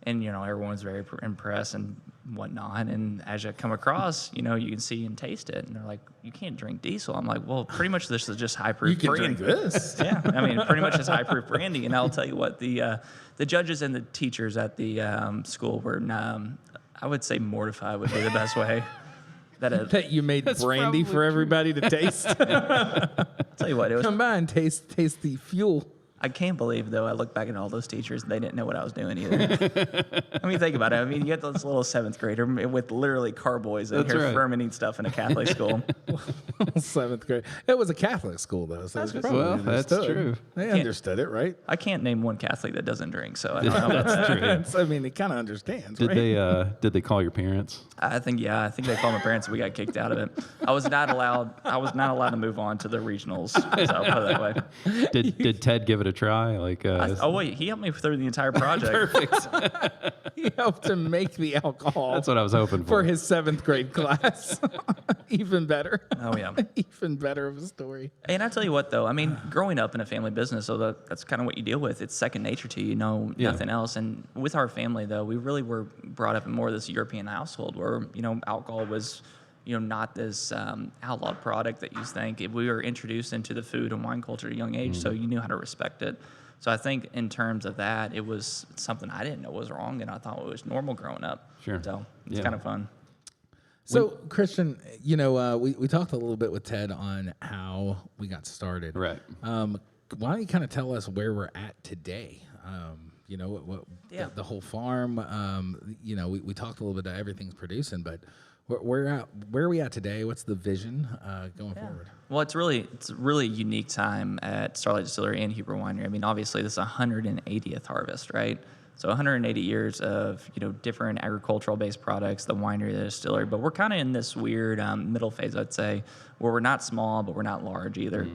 Speaker 4: And everyone's very impressed and whatnot. And as you come across, you can see and taste it. And they're like, "You can't drink diesel." I'm like, "Well, pretty much this is just high proof."
Speaker 2: You can drink this.
Speaker 4: Yeah, I mean, pretty much it's high proof brandy. And I'll tell you what, the judges and the teachers at the school were, I would say, mortified would be the best way.
Speaker 2: That you made brandy for everybody to taste.
Speaker 4: I'll tell you what, it was.
Speaker 2: Come by and taste the fuel.
Speaker 4: I can't believe, though, I look back at all those teachers, they didn't know what I was doing either. I mean, think about it. I mean, you get this little 7th grader with literally carboys in
Speaker 1: That's
Speaker 4: here
Speaker 1: right.
Speaker 4: fermenting stuff in a Catholic school.
Speaker 2: 7th grade. It was a Catholic school, though, so
Speaker 4: That's
Speaker 2: they
Speaker 4: good.
Speaker 2: probably
Speaker 1: Well, that's
Speaker 2: understood.
Speaker 1: true.
Speaker 2: They understood it, right?
Speaker 4: I can't name one Catholic that doesn't drink, so I don't know.
Speaker 1: That's true. yeah.
Speaker 2: I mean, it kind of understands,
Speaker 1: Did
Speaker 2: right?
Speaker 1: they call your parents?
Speaker 4: I think they called my parents and we got kicked out of it. I was not allowed to move on to the regionals, so I'll put it that way.
Speaker 1: Did Ted give it a try? Like
Speaker 4: Oh, wait, he helped me through the entire project.
Speaker 2: He helped him make the alcohol.
Speaker 1: that's what I was hoping
Speaker 2: for
Speaker 1: for.
Speaker 2: his 7th grade class. Even better.
Speaker 4: Oh, yeah.
Speaker 2: Even better of a story.
Speaker 4: And I tell you what, though, I mean, growing up in a family business, so that's kind of what you deal with. It's second nature to you,
Speaker 1: Yeah.
Speaker 4: nothing else. And with our family, though, we really were brought up in more of this European household where, alcohol was, not this outlawed product that you think. We were introduced into the food and wine culture at a young age, so you knew how to respect it. So I think in terms of that, it was something I didn't know was wrong, and I thought it was normal growing up.
Speaker 1: Sure.
Speaker 4: So it's
Speaker 1: Yeah.
Speaker 4: kind of fun.
Speaker 2: So, Christian, we talked a little bit with Ted on how we got started.
Speaker 1: Right.
Speaker 2: Why don't you kind of tell us where we're at today?
Speaker 4: Yeah.
Speaker 2: The whole farm. We talked a little bit of everything's producing, but where are we at today? What's the vision going forward?
Speaker 4: Well, it's a really unique time at Starlight Distillery and Huber Winery. I mean, obviously, this is 180th harvest, right? So 180 years of different agricultural-based products, the winery, the distillery. But we're kind of in this weird middle phase, I'd say, where we're not small, but we're not large either.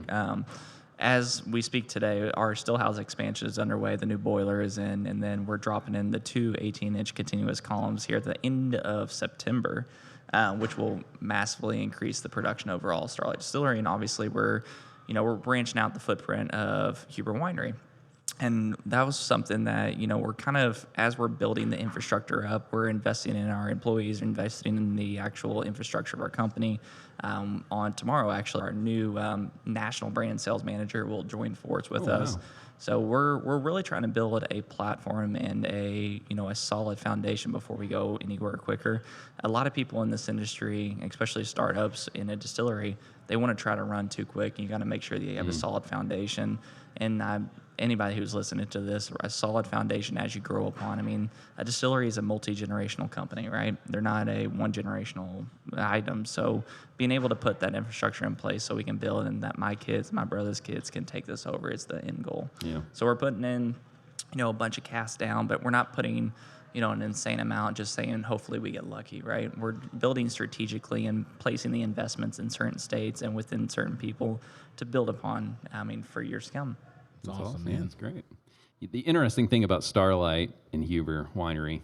Speaker 4: As we speak today, our still house expansion is underway. The new boiler is in, and then we're dropping in the 2 18-inch continuous columns here at the end of September, which will massively increase the production overall of Starlight Distillery. And obviously, we're branching out the footprint of Huber Winery. And that was something that, we're kind of, as we're building the infrastructure up, we're investing in our employees, investing in the actual infrastructure of our company. On tomorrow, actually, our new national brand sales manager will join force with us.
Speaker 1: Wow.
Speaker 4: So we're really trying to build a platform and a solid foundation before we go anywhere quicker. A lot of people in this industry, especially startups in a distillery, they want to try to run too quick. And you got to make sure that you have a solid foundation. And anybody who's listening to this, a solid foundation as you grow upon. I mean, a distillery is a multi-generational company, right? They're not a one-generational item. So being able to put that infrastructure in place so we can build and that my kids, my brother's kids can take this over is the end goal.
Speaker 1: Yeah.
Speaker 4: So we're putting in, a bunch of casts down, but we're not putting, an insane amount, just saying hopefully we get lucky, right? We're building strategically and placing the investments in certain states and within certain people to build upon, for years to come.
Speaker 2: It's awesome, man.
Speaker 1: It's great. The interesting thing about Starlight and Huber Winery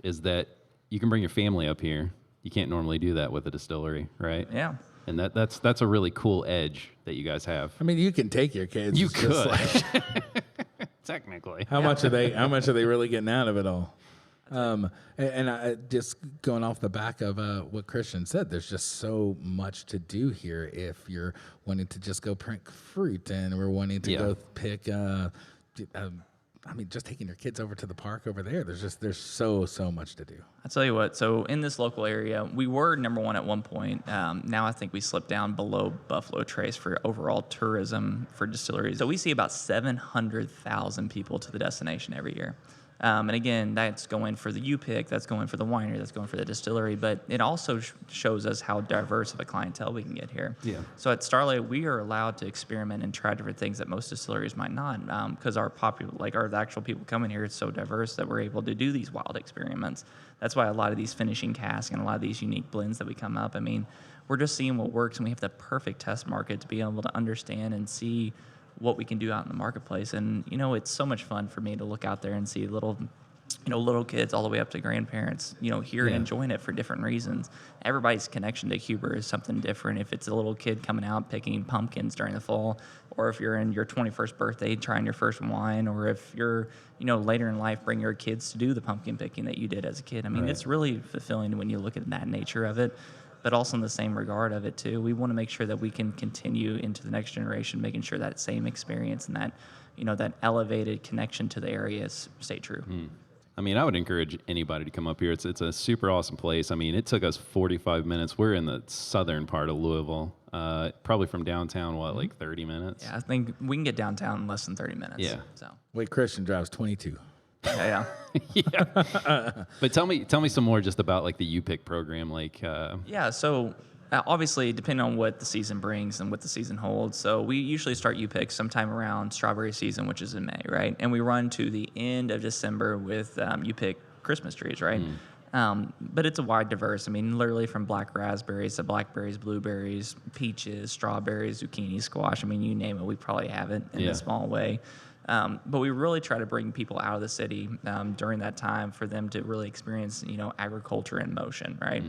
Speaker 1: is that you can bring your family up here. You can't normally do that with a distillery, right?
Speaker 4: Yeah.
Speaker 1: And that's a really cool edge that you guys have.
Speaker 2: I mean, you can take your kids.
Speaker 1: You
Speaker 2: It's just
Speaker 1: could.
Speaker 2: like,
Speaker 1: Technically.
Speaker 2: how much are they really getting out of it all? And I, just going off the back of what Christian said, there's just so much to do here. If you're wanting to just go pick fruit, and we're wanting to go pick, just taking your kids over to the park over there. There's so much to do.
Speaker 4: I'll tell you what, so in this local area, we were number one at one point. Now I think we slipped down below Buffalo Trace for overall tourism for distilleries. So we see about 700,000 people to the destination every year. And again, that's going for the U-Pick, that's going for the winery, that's going for the distillery, but it also shows us how diverse of a clientele we can get here.
Speaker 1: Yeah.
Speaker 4: So at Starlight, we are allowed to experiment and try different things that most distilleries might not, because the actual people coming here is so diverse that we're able to do these wild experiments. That's why a lot of these finishing casks and a lot of these unique blends that we come up, we're just seeing what works, and we have the perfect test market to be able to understand and see what we can do out in the marketplace. And it's so much fun for me to look out there and see little kids all the way up to grandparents here and enjoying it for different reasons. Everybody's connection to Huber is something different. If it's a little kid coming out picking pumpkins during the fall, or if you're in your 21st birthday trying your first wine, or if you're later in life bring your kids to do the pumpkin picking that you did as a kid. It's really fulfilling when you look at that nature of it. But also in the same regard of it too, we want to make sure that we can continue into the next generation, making sure that same experience and that, that elevated connection to the area stay true.
Speaker 1: I would encourage anybody to come up here. It's a super awesome place. It took us 45 minutes. We're in the southern part of Louisville, probably from downtown, like 30 minutes?
Speaker 4: Yeah, I think we can get downtown in less than 30 minutes.
Speaker 1: Yeah.
Speaker 4: So.
Speaker 2: Wait, Christian drives 22.
Speaker 4: Yeah.
Speaker 1: But tell me some more just about like the U-Pick program.
Speaker 4: Yeah. So obviously, depending on what the season brings and what the season holds. So we usually start U-Pick sometime around strawberry season, which is in May, right? And we run to the end of December with U-Pick Christmas trees, right? But it's a wide diverse. Literally from black raspberries to blackberries, blueberries, peaches, strawberries, zucchini, squash. You name it, we probably have it in a small way. But we really try to bring people out of the city during that time for them to really experience, agriculture in motion, right?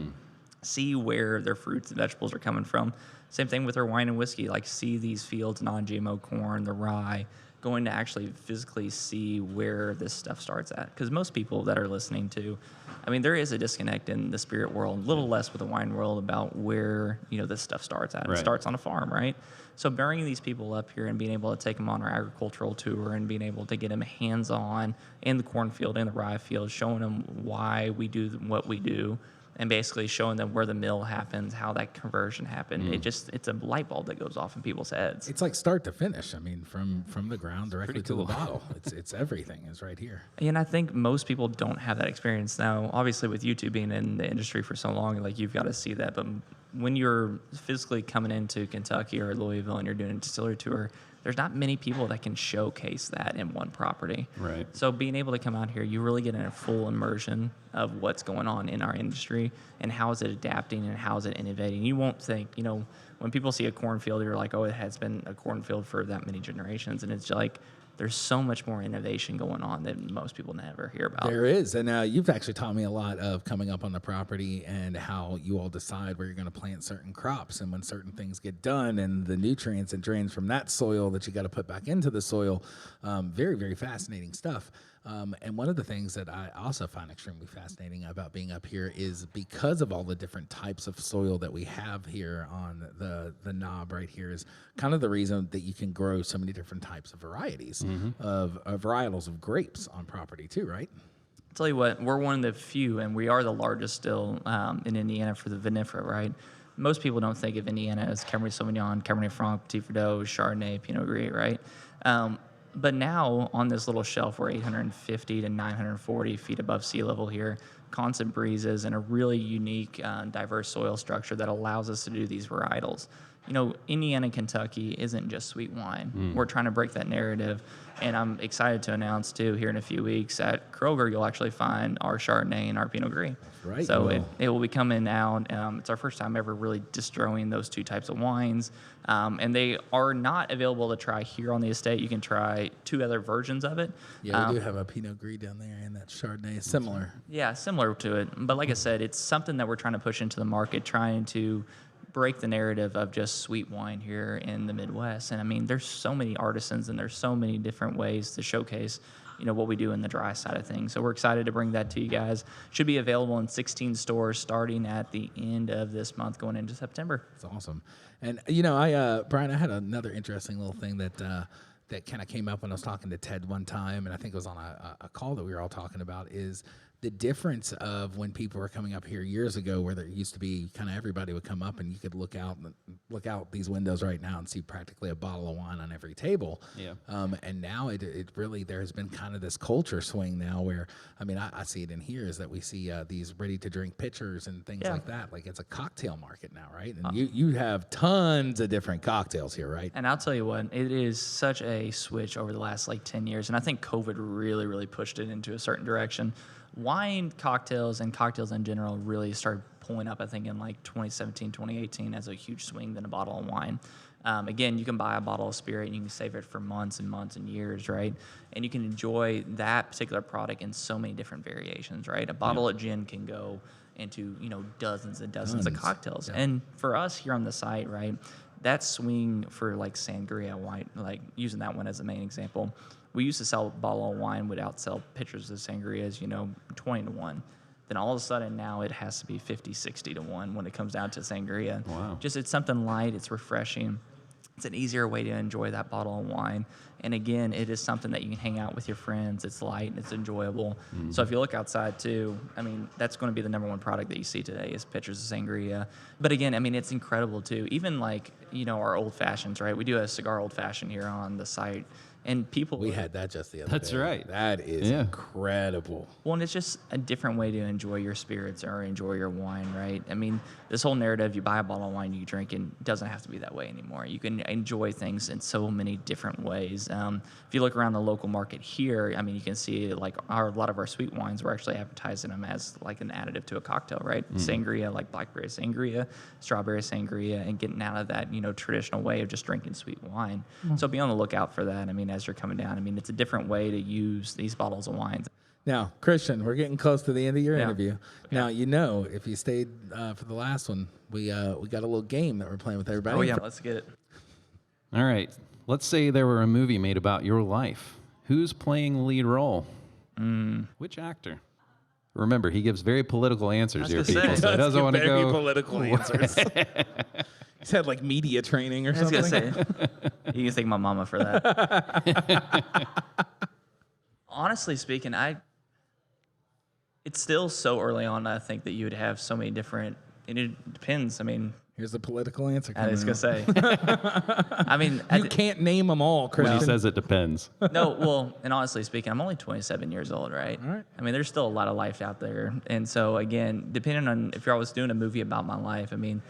Speaker 4: See where their fruits and vegetables are coming from. Same thing with our wine and whiskey, see these fields, non-GMO corn, the rye, going to actually physically see where this stuff starts at. Because most people that are listening to, I mean, there is a disconnect in the spirit world, a little less with the wine world, about where, this stuff starts at.
Speaker 1: Right.
Speaker 4: It starts on a farm, right? So bringing these people up here and being able to take them on our agricultural tour and being able to get them hands-on in the cornfield, in the rye field, showing them why we do what we do, and basically showing them where the mill happens, how that conversion happened. It's a light bulb that goes off in people's heads.
Speaker 2: It's like start to finish. I mean, from the ground directly to
Speaker 1: cool.
Speaker 2: the bottle. It's everything is right here.
Speaker 4: And I think most people don't have that experience now. Obviously, with you two being in the industry for so long, like you've got to see that. But when you're physically coming into Kentucky or Louisville and you're doing a distillery tour, there's not many people that can showcase that in one property.
Speaker 1: Right.
Speaker 4: So being able to come out here, you really get in a full immersion of what's going on in our industry and how is it adapting and how is it innovating. You won't think, when people see a cornfield, you're like, oh, it has been a cornfield for that many generations. And it's like, there's so much more innovation going on that most people never hear about.
Speaker 2: There is. And you've actually taught me a lot of coming up on the property and how you all decide where you're going to plant certain crops and when certain things get done and the nutrients and drains from that soil that you got to put back into the soil. Very, very fascinating stuff. And one of the things that I also find extremely fascinating about being up here is because of all the different types of soil that we have here on the knob right here is kind of the reason that you can grow so many different types of varieties of varietals of grapes on property too, right?
Speaker 4: I'll tell you what, we're one of the few, and we are the largest still in Indiana for the vinifera, right? Most people don't think of Indiana as Cabernet Sauvignon, Cabernet Franc, Petit Verdot, Chardonnay, Pinot Gris, right? But now on this little shelf, we're 850 to 940 feet above sea level here, constant breezes and a really unique, diverse soil structure that allows us to do these varietals. Indiana, Kentucky isn't just sweet wine. We're trying to break that narrative. And I'm excited to announce, too, here in a few weeks at Kroger, you'll actually find our Chardonnay and our Pinot Gris.
Speaker 2: Right.
Speaker 4: So it will be coming out. It's our first time ever really distilling those two types of wines. And they are not available to try here on the estate. You can try two other versions of it.
Speaker 2: Yeah, we do have a Pinot Gris down there and that Chardonnay is similar.
Speaker 4: Yeah, similar to it. But like I said, it's something that we're trying to push into the market, trying to break the narrative of just sweet wine here in the Midwest. And I mean, there's so many artisans and there's so many different ways to showcase, what we do in the dry side of things. So we're excited to bring that to you guys. Should be available in 16 stores starting at the end of this month going into September.
Speaker 2: That's awesome. And, Brian, I had another interesting little thing that kind of came up when I was talking to Ted one time, and I think it was on a call that we were all talking about, is the difference of when people were coming up here years ago, where there used to be kind of everybody would come up and you could look out these windows right now and see practically a bottle of wine on every table.
Speaker 1: Yeah.
Speaker 2: And now it really, there has been kind of this culture swing now where, I see it in here is that we see these ready to drink pitchers and things like that. Like it's a cocktail market now, right? And you have tons of different cocktails here, right?
Speaker 4: And I'll tell you what, it is such a switch over the last 10 years. And I think COVID really, really pushed it into a certain direction. Wine cocktails and cocktails in general really started pulling up, I think, in 2017, 2018 as a huge swing than a bottle of wine. Again, you can buy a bottle of spirit and you can save it for months and months and years, right? And you can enjoy that particular product in so many different variations, right? A bottle of gin can go into, dozens and dozens of cocktails. Yeah. And for us here on the site, right, that swing for sangria wine, using that one as the main example, we used to sell a bottle of wine, would outsell pitchers of sangrias, 20 to 1. Then all of a sudden now it has to be 50, 60 to 1 when it comes down to sangria.
Speaker 1: Wow.
Speaker 4: Just it's something light, it's refreshing. It's an easier way to enjoy that bottle of wine. And again, it is something that you can hang out with your friends. It's light and it's enjoyable. Mm-hmm. So if you look outside too, that's going to be the number one product that you see today is pitchers of sangria. But again, it's incredible too. Even our old fashions, right? We do a cigar old fashioned here on the site. And
Speaker 2: we had that just the other
Speaker 1: That's
Speaker 2: day.
Speaker 1: right.
Speaker 2: That is incredible.
Speaker 4: Well, and it's just a different way to enjoy your spirits or enjoy your wine, right? This whole narrative, you buy a bottle of wine, you drink, and it doesn't have to be that way anymore. You can enjoy things in so many different ways. If you look around the local market here, you can see a lot of our sweet wines, we're actually advertising them as an additive to a cocktail, right? Mm. Sangria, like blackberry sangria, strawberry sangria, and getting out of that, traditional way of just drinking sweet wine. Mm. So be on the lookout for that. As you're coming down, it's a different way to use these bottles of wine.
Speaker 2: Now, Christian, we're getting close to the end of your interview.
Speaker 4: Okay.
Speaker 2: Now, if you stayed for the last one, we got a little game that we're playing with everybody.
Speaker 4: Oh, yeah, let's get it.
Speaker 1: All right. let's say there were a movie made about your life. Who's playing the lead role? Which actor? Remember, he gives very political answers here,
Speaker 4: was gonna
Speaker 1: people.
Speaker 4: say.
Speaker 1: So he doesn't want to
Speaker 2: Very
Speaker 1: go.
Speaker 2: political answers. He's had like media training or
Speaker 4: I was
Speaker 2: something.
Speaker 4: gonna say, you can thank my mama for that. Honestly speaking, it's still so early on. I think that you would have so many different. And it depends. I mean,
Speaker 2: Here's the political answer.
Speaker 4: I was gonna say. I mean,
Speaker 2: You can't name them all,
Speaker 1: When
Speaker 2: Christian.
Speaker 1: he says it depends.
Speaker 4: no. Well, and honestly speaking, I'm only 27 years old, right?
Speaker 2: All right.
Speaker 4: I mean, there's still a lot of life out there, and so again, depending on if I was doing a movie about my life, I mean,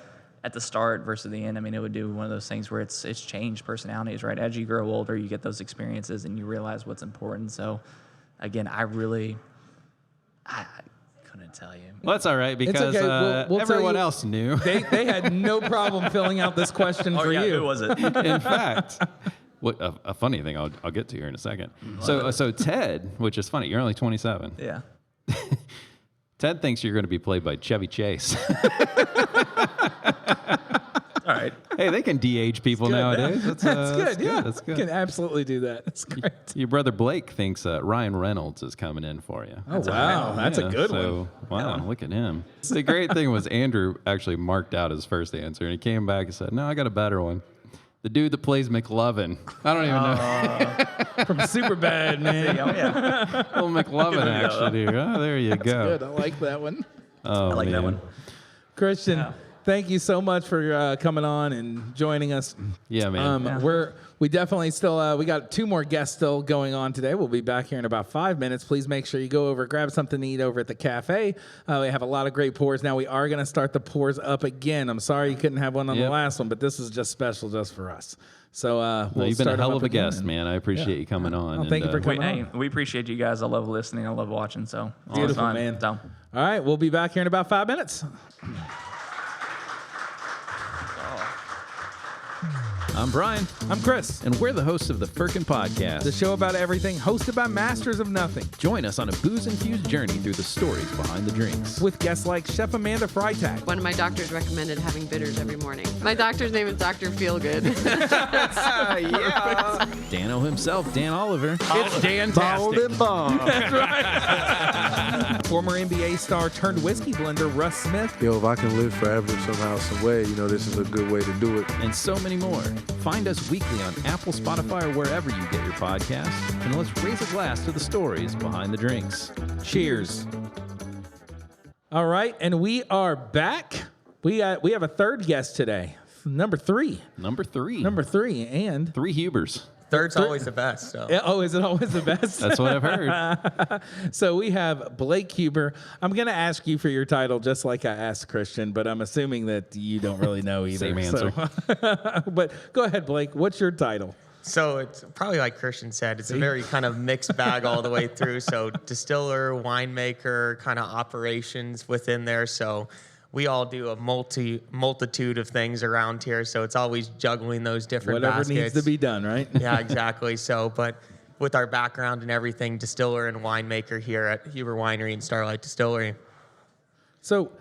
Speaker 4: at the start versus the end, I mean, it would do one of those things where it's changed personalities, right? As you grow older, you get those experiences and you realize what's important. So, again, I couldn't tell you.
Speaker 1: Well, that's all right because
Speaker 2: okay. We'll tell
Speaker 1: everyone
Speaker 2: you-
Speaker 1: else knew.
Speaker 2: They had no problem filling out this question for you.
Speaker 4: Who was it?
Speaker 1: In fact, what a funny thing I'll get to here in a second. So Ted, which is funny, you're only 27.
Speaker 4: Yeah.
Speaker 1: Ted thinks you're going to be played by Chevy Chase.
Speaker 4: All right.
Speaker 1: Hey, they can de-age people nowadays.
Speaker 2: That's good. Yeah,
Speaker 1: That's
Speaker 2: You
Speaker 1: good.
Speaker 2: can absolutely do that. That's great.
Speaker 1: Your brother Blake thinks Ryan Reynolds is coming in for you.
Speaker 2: Oh wow, that's a
Speaker 1: Yeah,
Speaker 2: good
Speaker 1: so,
Speaker 2: one.
Speaker 1: Wow, look at him. The great thing was Andrew actually marked out his first answer, and he came back and said, "No, I got a better one. The dude that plays McLovin. I don't even know.
Speaker 2: From Superbad, man.
Speaker 4: Oh, yeah.
Speaker 1: Little McLovin action here. Oh, there you go.
Speaker 2: Good. I like that one.
Speaker 1: Oh,
Speaker 4: I like that
Speaker 1: man.
Speaker 4: one.
Speaker 2: Christian, thank you so much for coming on and joining us.
Speaker 1: Yeah, man.
Speaker 2: We definitely still we got 2 more guests still going on today. We'll be back here in about 5 minutes. Please make sure you go over, grab something to eat over at the cafe. We have a lot of great pours. Now we are going to start the pours up again. I'm sorry you couldn't have one on the
Speaker 1: Yep.
Speaker 2: last one, but this is just special just for us. So
Speaker 1: Well,
Speaker 2: we'll
Speaker 1: you've been a
Speaker 2: start them
Speaker 1: hell
Speaker 2: up
Speaker 1: of a
Speaker 2: again
Speaker 1: guest,
Speaker 2: and-
Speaker 1: man. I appreciate you coming on.
Speaker 2: Well, thank you for coming on.
Speaker 4: Hey, we appreciate you guys. I love listening. I love watching. So it's
Speaker 2: Beautiful,
Speaker 4: fun.
Speaker 2: man.
Speaker 4: So,
Speaker 2: All right, we'll be back here in about 5 minutes.
Speaker 1: I'm Brian,
Speaker 2: I'm Chris.
Speaker 1: and we're the hosts of the Firkin Podcast.
Speaker 2: The show about everything, hosted by Masters of Nothing,
Speaker 1: Join us on a booze-infused journey through the stories behind the drinks.
Speaker 2: with guests like Chef Amanda Freitag,
Speaker 5: One of my doctors recommended having bitters every morning. My doctor's name is Dr. Feelgood.
Speaker 1: Dano himself, Dan Oliver.
Speaker 2: It's Dan-tastic. Former NBA star turned whiskey blender Russ Smith,
Speaker 6: Yo, if I can live forever somehow, some way, this is a good way to do it.
Speaker 1: And so many more. Find us weekly on Apple, Spotify, or wherever you get your podcasts. And let's raise a glass to the stories behind the drinks. Cheers.
Speaker 2: All right, and we are back. We have a third guest today, number 3.
Speaker 1: Number 3.
Speaker 2: Number 3, and
Speaker 1: 3 Hubers.
Speaker 7: Third's always the best. So.
Speaker 2: oh, is it always the best?
Speaker 1: That's what I've heard.
Speaker 2: So we have Blake Huber. I'm going to ask you for your title, just like I asked Christian, but I'm assuming that you don't really know either.
Speaker 1: Same answer.
Speaker 2: So- but go ahead, Blake. What's your title?
Speaker 7: So it's probably like Christian said, it's a very kind of mixed bag all the way through. So distiller, winemaker, kind of operations within there. So we all do a multitude of things around here. So it's always juggling those different
Speaker 2: Whatever
Speaker 7: baskets.
Speaker 2: needs to be done, right?
Speaker 7: Yeah, exactly. So, but with our background and everything, distiller and winemaker here at Huber Winery and Starlight Distillery.
Speaker 2: So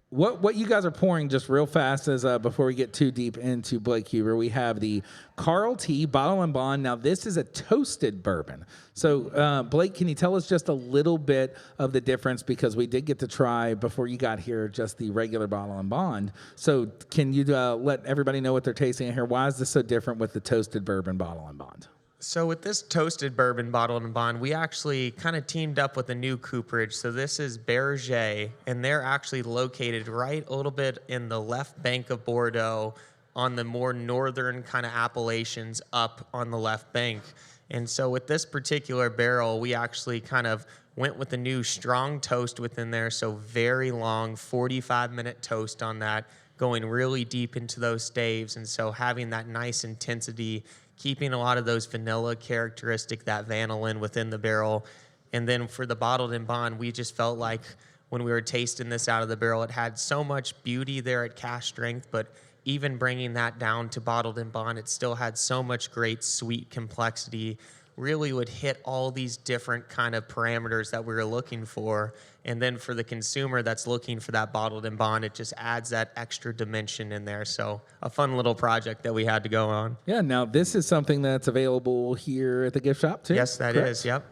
Speaker 2: what you guys are pouring just real fast is before we get too deep into Blake Huber, we have the Carl T Bottle and Bond. Now this is a toasted bourbon. So Blake, can you tell us just a little bit of the difference, because we did get to try before you got here just the regular Bottle and Bond. So can you let everybody know what they're tasting here? Why is this so different with the toasted bourbon Bottle and Bond?
Speaker 7: So with this toasted bourbon bottled and bond, we actually kind of teamed up with a new cooperage. So this is Berger, and they're actually located right a little bit in the left bank of Bordeaux on the more northern kind of appellations up on the left bank. And so with this particular barrel, we actually kind of went with a new strong toast within there. So very long, 45-minute toast on that, going really deep into those staves. And so having that nice intensity, keeping a lot of those vanilla characteristic, that vanillin within the barrel. And then for the bottled and bond, we just felt like when we were tasting this out of the barrel, it had so much beauty there at cask strength, but even bringing that down to bottled and bond, it still had so much great sweet complexity really would hit all these different kind of parameters that we were looking for. And then for the consumer that's looking for that bottled and bond, it just adds that extra dimension in there. So a fun little project that we had to go on.
Speaker 2: Yeah, now this is something that's available here at the gift shop too.
Speaker 7: Yes, that is. Yep.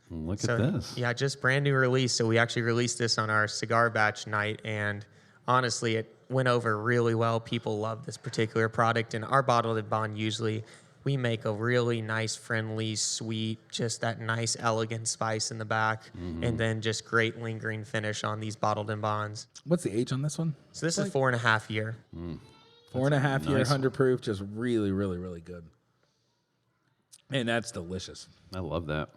Speaker 1: Look at this.
Speaker 7: Yeah, just brand new release. So we actually released this on our cigar batch night, and honestly, it went over really well. People love this particular product, and our bottled and bond usually we make a really nice, friendly, sweet, just that nice, elegant spice in the back, and then just great lingering finish on these bottled and bonds.
Speaker 2: What's the age on this one?
Speaker 7: So this is 4.5 year.
Speaker 2: 4.5 year,
Speaker 1: nice
Speaker 2: 100 proof, just really, really, really good. And that's delicious.
Speaker 1: I love that.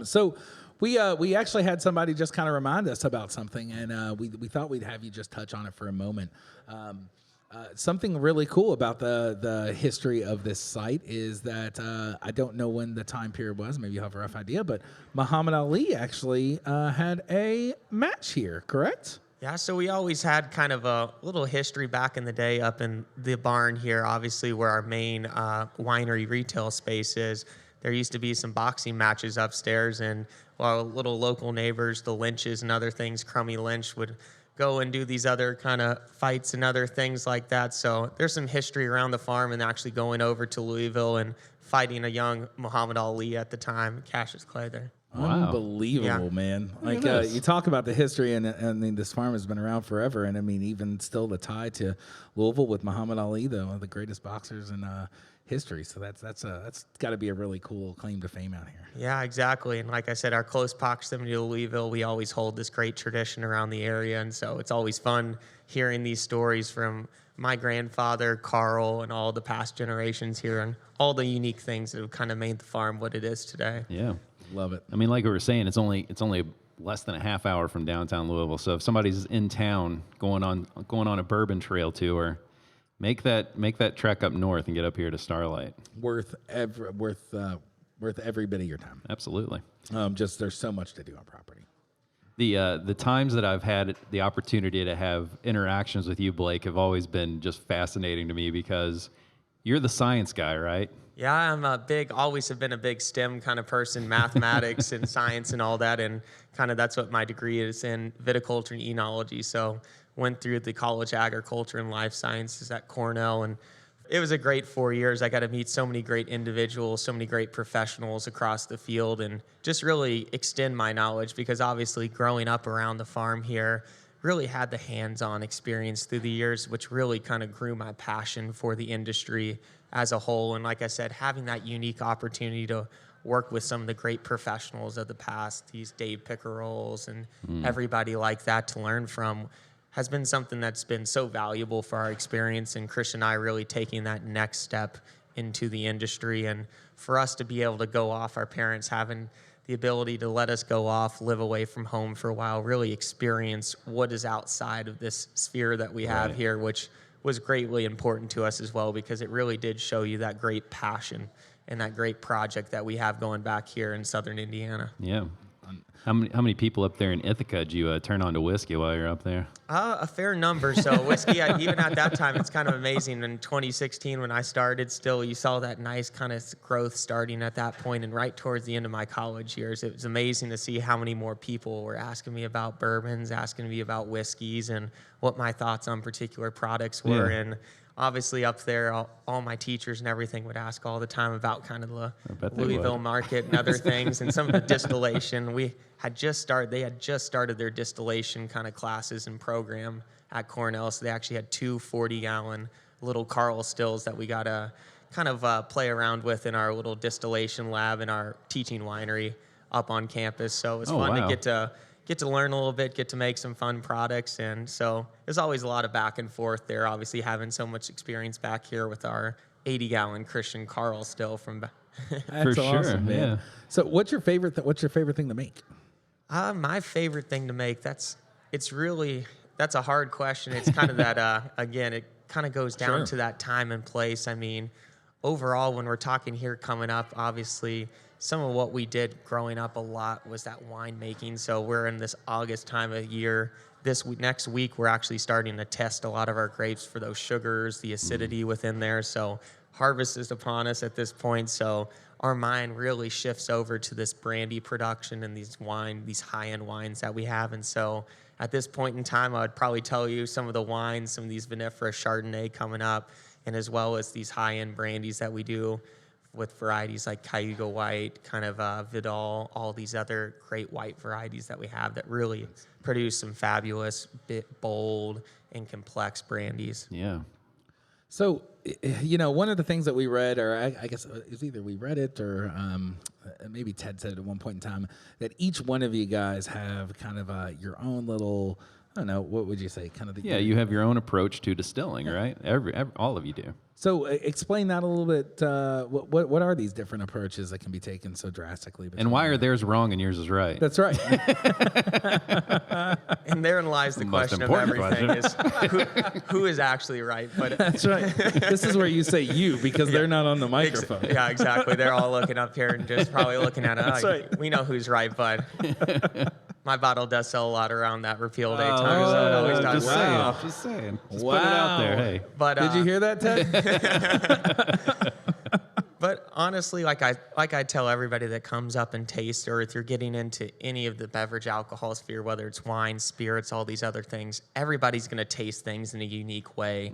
Speaker 2: So we actually had somebody just kind of remind us about something, and we thought we'd have you just touch on it for a moment. Something really cool about the history of this site is that I don't know when the time period was. Maybe you have a rough idea, but Muhammad Ali actually had a match here, correct?
Speaker 7: Yeah, so we always had kind of a little history back in the day up in the barn here, obviously where our main winery retail space is. There used to be some boxing matches upstairs, and while little local neighbors, the Lynches and other things, Crummy Lynch, would go and do these other kind of fights and other things like that. So there's some history around the farm and actually going over to Louisville and fighting a young Muhammad Ali at the time, Cassius Clay there.
Speaker 1: Wow.
Speaker 2: Unbelievable,
Speaker 7: Yeah.
Speaker 2: man.
Speaker 1: Look
Speaker 2: Like
Speaker 1: at this.
Speaker 2: you talk about the history, and I mean, this farm has been around forever. And I mean, even still the tie to Louisville with Muhammad Ali, though, one of the greatest boxers in history. So that's got to be a really cool claim to fame out here.
Speaker 7: Yeah, exactly. And like I said, our close proximity to Louisville, we always hold this great tradition around the area. And so it's always fun hearing these stories from my grandfather, Carl, and all the past generations here, and all the unique things that have kind of made the farm what it is today.
Speaker 1: Yeah.
Speaker 2: Love it.
Speaker 1: I mean, like we were saying, it's only less than a half hour from downtown Louisville. So if somebody's in town going on a bourbon trail tour, make that trek up north and get up here to Starlight.
Speaker 2: Worth every bit of your time.
Speaker 1: Absolutely.
Speaker 2: Just there's so much to do on property.
Speaker 1: The times that I've had the opportunity to have interactions with you, Blake, have always been just fascinating to me because you're the science guy, right?
Speaker 7: Yeah, I'm always have been a big STEM kind of person, mathematics and science and all that. And kind of that's what my degree is in, viticulture and enology. So went through the College of Agriculture and Life Sciences at Cornell. And it was a great 4 years. I got to meet so many great individuals, so many great professionals across the field, and just really extend my knowledge because obviously growing up around the farm here, really had the hands-on experience through the years, which really kind of grew my passion for the industry as a whole. And like I said, having that unique opportunity to work with some of the great professionals of the past, these Dave Pickerells and everybody like that to learn from, has been something that's been so valuable for our experience, and Chris and I really taking that next step into the industry. And for us to be able to go off, our parents having the ability to let us go off, live away from home for a while, really experience what is outside of this sphere that we have here, which was greatly important to us as well, because it really did show you that great passion and that great project that we have going back here in Southern Indiana.
Speaker 1: Yeah. How many people up there in Ithaca do you turn on to whiskey while you're up there?
Speaker 7: A fair number. So whiskey, even at that time, it's kind of amazing. In 2016, when I started, still you saw that nice kind of growth starting at that point, and right towards the end of my college years, it was amazing to see how many more people were asking me about bourbons, asking me about whiskeys, and what my thoughts on particular products were.
Speaker 1: Yeah.
Speaker 7: And obviously up there, all my teachers and everything would ask all the time about kind of the
Speaker 1: bet they
Speaker 7: Louisville
Speaker 1: would.
Speaker 7: market and other things, and some of the distillation. They had just started their distillation kind of classes and program at Cornell, so they actually had 2 40-gallon little Carl stills that we got to kind of play around with in our little distillation lab in our teaching winery up on campus. So it was fun
Speaker 1: wow.
Speaker 7: to get to learn a little bit, get to make some fun products. And so there's always a lot of back and forth there, obviously having so much experience back here with our 80-gallon Christian Carl still from
Speaker 2: That's
Speaker 1: For sure,
Speaker 2: awesome, man.
Speaker 1: yeah.
Speaker 2: So what's your favorite thing to make?
Speaker 7: My favorite thing to make, that's a hard question. It's kind of that, again, it kind of goes down
Speaker 2: Sure.
Speaker 7: to that time and place. I mean, overall, when we're talking here coming up, obviously, some of what we did growing up a lot was that winemaking. So we're in this August time of year. Next week, we're actually starting to test a lot of our grapes for those sugars, the acidity within there. So harvest is upon us at this point. So our mind really shifts over to this brandy production and these high-end wines that we have. And so at this point in time, I would probably tell you some of the wines, some of these vinifera Chardonnay coming up, and as well as these high-end brandies that we do with varieties like Cayuga White, kind of Vidal, all these other great white varieties that we have that really produce some fabulous, bold, and complex brandies.
Speaker 1: Yeah.
Speaker 2: So, one of the things that we read, or I guess it was either we read it or maybe Ted said it at one point in time, that each one of you guys have kind of your own little, I don't know, what would you say? Kind of
Speaker 1: Yeah, you have your own approach to distilling, right? All of you do.
Speaker 2: So explain that a little bit. What are these different approaches that can be taken so drastically?
Speaker 1: And why are theirs wrong and yours is right?
Speaker 2: That's right.
Speaker 7: And therein lies the
Speaker 1: Most
Speaker 7: question of
Speaker 1: important
Speaker 7: everything is who is actually right. But
Speaker 2: That's right. This is where you say you because they're not on the microphone.
Speaker 7: yeah, exactly. They're all looking up here and just probably looking at it.
Speaker 2: That's right.
Speaker 7: We know who's right, bud. My bottle does sell a lot around that repeal day time, so it always does.
Speaker 1: Just saying. Just put it out there. Hey.
Speaker 7: But
Speaker 2: Did you hear that, Ted?
Speaker 7: But honestly, like I tell everybody that comes up and tastes, or if you're getting into any of the beverage alcohol sphere, whether it's wine, spirits, all these other things, everybody's going to taste things in a unique way.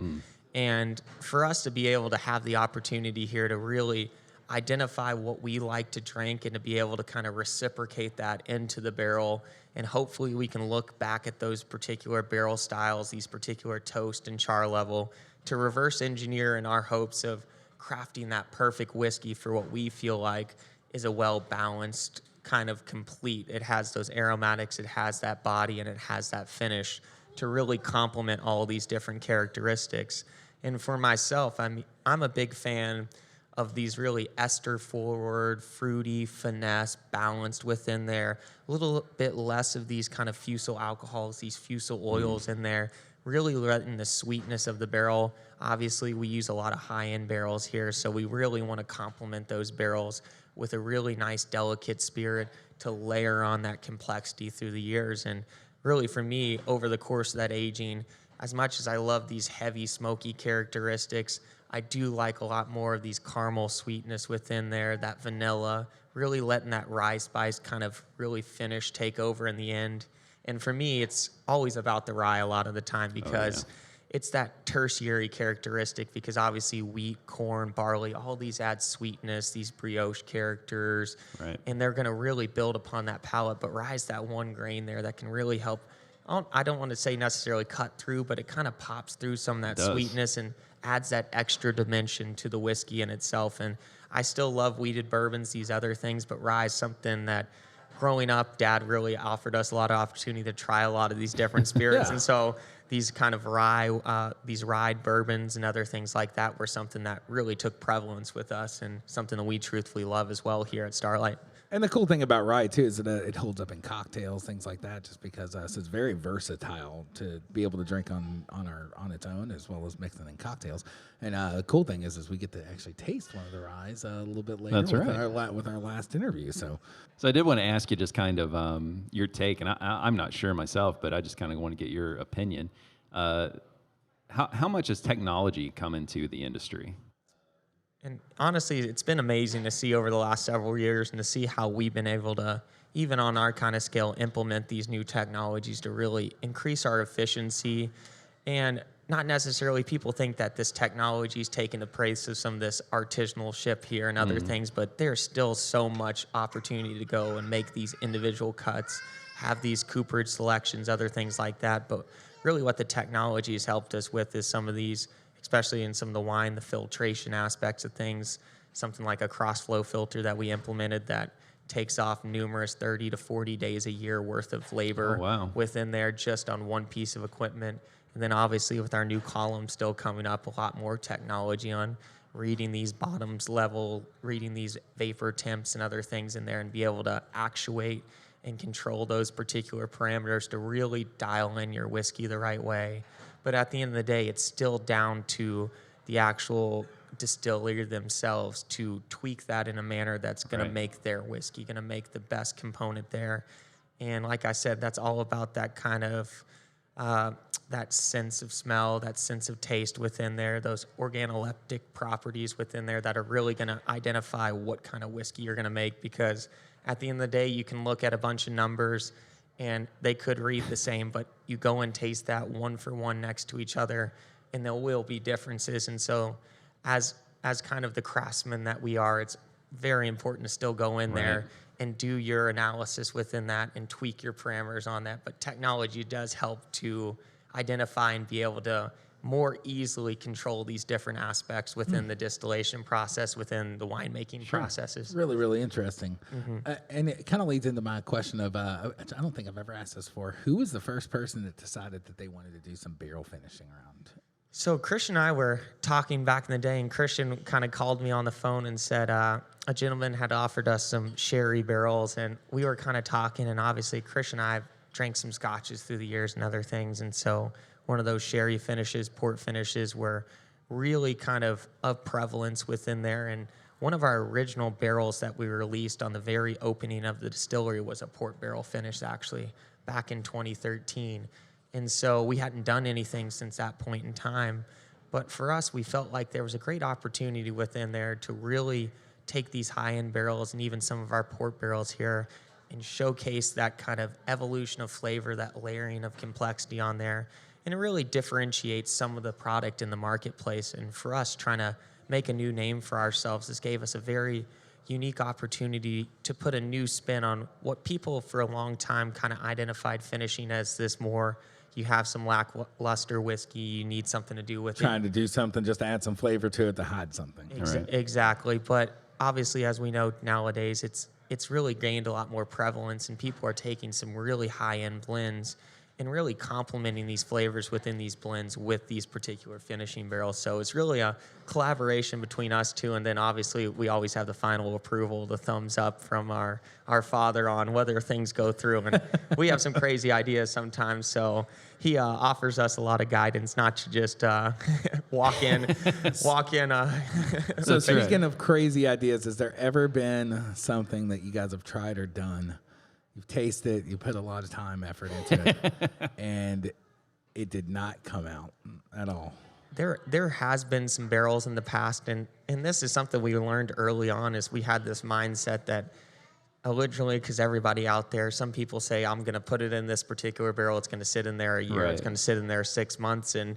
Speaker 7: And for us to be able to have the opportunity here to really identify what we like to drink and to be able to kind of reciprocate that into the barrel, and hopefully we can look back at those particular barrel styles, these particular toast and char level, to reverse engineer in our hopes of crafting that perfect whiskey for what we feel like is a well-balanced kind of complete. It has those aromatics, it has that body, and it has that finish to really complement all these different characteristics. And for myself, I'm a big fan of these really ester-forward, fruity, finesse, balanced within there. A little bit less of these kind of fusel alcohols, these fusel oils in there, really letting the sweetness of the barrel. Obviously, we use a lot of high-end barrels here, so we really want to complement those barrels with a really nice, delicate spirit to layer on that complexity through the years. And really, for me, over the course of that aging, as much as I love these heavy, smoky characteristics, I do like a lot more of these caramel sweetness within there, that vanilla, really letting that rye spice kind of really take over in the end. And for me, it's always about the rye a lot of the time because it's that tertiary characteristic, because obviously wheat, corn, barley, all these add sweetness, these brioche characters, and they're going to really build upon that palate. But rye is that one grain there that can really help. I don't want to say necessarily cut through, but it kind of pops through some of that sweetness and adds that extra dimension to the whiskey in itself. And I still love wheated bourbons, these other things, but rye is something that growing up, Dad really offered us a lot of opportunity to try a lot of these different spirits. And so these kind of these rye bourbons and other things like that were something that really took prevalence with us and something that we truthfully love as well here at Starlight.
Speaker 2: And the cool thing about rye too is that it holds up in cocktails, things like that, just because so it's very versatile to be able to drink on its own as well as mixing in cocktails. And the cool thing is we get to actually taste one of the ryes a little bit later with our last interview. So
Speaker 1: I did want to ask you just kind of your take, and I'm not sure myself, but I just kind of want to get your opinion. How much has technology come into the industry?
Speaker 7: And honestly, it's been amazing to see over the last several years and to see how we've been able to, even on our kind of scale, implement these new technologies to really increase our efficiency. And not necessarily people think that this technology is taking the place of some of this artisanalship here and other things, but there's still so much opportunity to go and make these individual cuts, have these cooperage selections, other things like that. But really what the technology has helped us with is some of these, especially in some of the wine, the filtration aspects of things, something like a cross-flow filter that we implemented that takes off numerous 30 to 40 days a year worth of labor within there just on one piece of equipment. And then obviously with our new column still coming up, a lot more technology on reading these bottoms level, reading these vapor temps and other things in there, and be able to actuate and control those particular parameters to really dial in your whiskey the right way. But at the end of the day, it's still down to the actual distillery themselves to tweak that in a manner that's going to make their whiskey, going to make the best component there. And like I said, that's all about that kind of that sense of smell, that sense of taste within there, those organoleptic properties within there that are really going to identify what kind of whiskey you're going to make. Because at the end of the day, you can look at a bunch of numbers and they could read the same, but you go and taste that one for one next to each other, and there will be differences. And so as kind of the craftsmen that we are, it's very important to still go in there and do your analysis within that and tweak your parameters on that. But technology does help to identify and be able to more easily control these different aspects within the distillation process, within the winemaking processes.
Speaker 2: Really, really interesting. And it kind of leads into my question of, I don't think I've ever asked this before. Who was the first person that decided that they wanted to do some barrel finishing around?
Speaker 7: So Christian and I were talking back in the day, and Christian kind of called me on the phone and said a gentleman had offered us some sherry barrels, and we were kind of talking, and obviously Christian and I drank some scotches through the years and other things, and so one of those sherry finishes, port finishes were really kind of prevalence within there. And one of our original barrels that we released on the very opening of the distillery was a port barrel finish, actually, back in 2013. And so we hadn't done anything since that point in time. But for us, we felt like there was a great opportunity within there to really take these high-end barrels and even some of our port barrels here and showcase that kind of evolution of flavor, that layering of complexity on there. And it really differentiates some of the product in the marketplace. And for us, trying to make a new name for ourselves, this gave us a very unique opportunity to put a new spin on what people for a long time kind of identified finishing as this more, you have some lackluster whiskey, you need something to do with
Speaker 2: Trying to do something just to add some flavor to it to hide something.
Speaker 7: Exactly. But obviously, as we know nowadays, it's really gained a lot more prevalence, and people are taking some really high-end blends and really complementing these flavors within these blends with these particular finishing barrels. So it's really a collaboration between us two, and then obviously we always have the final approval, the thumbs up from our father on whether things go through. And we have some crazy ideas sometimes, so he offers us a lot of guidance, not to just walk in.
Speaker 2: So speaking of crazy ideas, has there ever been something that you guys have tried or done? You've tasted it, you put a lot of time, effort into it, and it did not come out at all.
Speaker 7: There has been some barrels in the past, and this is something we learned early on, is we had this mindset that originally, because everybody out there, some people say, I'm going to put it in this particular barrel, it's going to sit in there a year, it's going to sit in there 6 months, and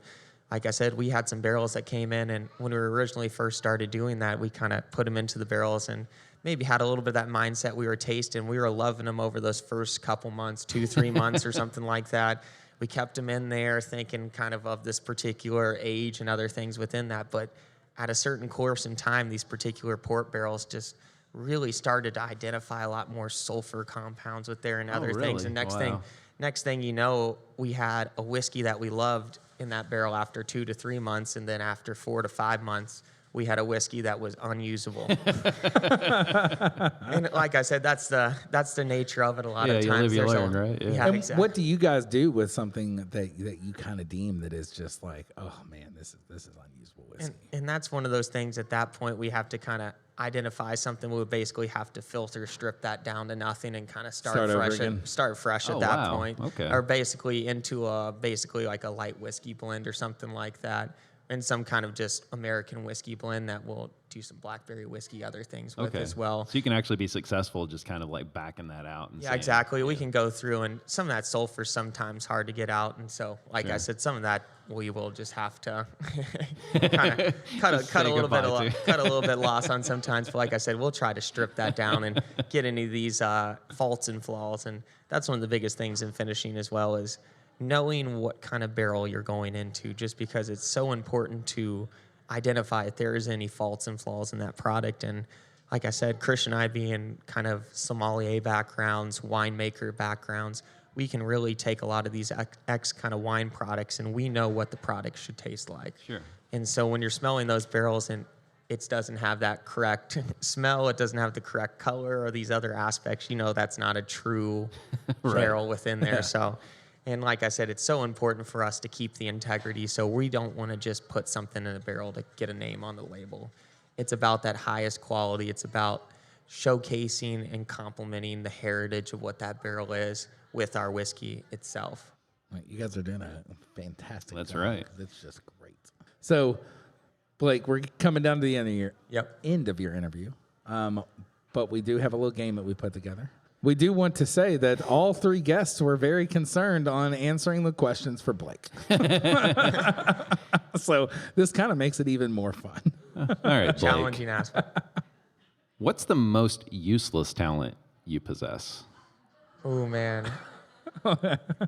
Speaker 7: like I said, we had some barrels that came in, and when we originally first started doing that, we kind of put them into the barrels and maybe had a little bit of that mindset. We were tasting, we were loving them over those first couple months, 2-3 months or something like that. We kept them in there thinking kind of this particular age and other things within that. But at a certain course in time, these particular port barrels just really started to identify a lot more sulfur compounds with there and other things. And next thing you know, we had a whiskey that we loved in that barrel after 2 to 3 months, and then after 4 to 5 months, we had a whiskey that was unusable. And like I said, that's the nature of it a lot of times.
Speaker 1: You learn, right? Yeah.
Speaker 2: And
Speaker 7: exactly.
Speaker 2: what do you guys do with something that you kind of deem that is just like, oh man, this is unusable whiskey?
Speaker 7: And that's one of those things. At that point, we have to kind of identify something. We would basically have to filter, strip that down to nothing, and kind of start fresh at that point.
Speaker 1: Okay.
Speaker 7: Or basically into basically like a light whiskey blend or something like that. And some kind of just American whiskey blend that we'll do some blackberry whiskey, other things with as well.
Speaker 1: So you can actually be successful just kind of like backing that out. And
Speaker 7: yeah, exactly. We can go through, and some of that sulfur is sometimes hard to get out. And so, like I said, some of that we will just have to kind of cut a little bit loss on sometimes. But like I said, we'll try to strip that down and get any of these faults and flaws. And that's one of the biggest things in finishing as well, is knowing what kind of barrel you're going into, just because it's so important to identify if there is any faults and flaws in that product. And like I said, Christian and I being kind of sommelier backgrounds, winemaker backgrounds, we can really take a lot of these X kind of wine products, and we know what the product should taste like.
Speaker 1: Sure.
Speaker 7: And so when you're smelling those barrels and it doesn't have that correct smell, it doesn't have the correct color or these other aspects, that's not a true barrel within there. So. And like I said, it's so important for us to keep the integrity. So we don't want to just put something in a barrel to get a name on the label. It's about that highest quality. It's about showcasing and complementing the heritage of what that barrel is with our whiskey itself.
Speaker 2: Right, you guys are doing a fantastic
Speaker 1: That's
Speaker 2: job.
Speaker 1: right.
Speaker 2: That's just great. So, Blake, we're coming down to the end of your interview. But we do have a little game that we put together. We do want to say that all three guests were very concerned on answering the questions for Blake. So this kind of makes it even more fun.
Speaker 1: All right, Blake.
Speaker 7: Challenging aspect.
Speaker 1: What's the most useless talent you possess?
Speaker 7: Oh man.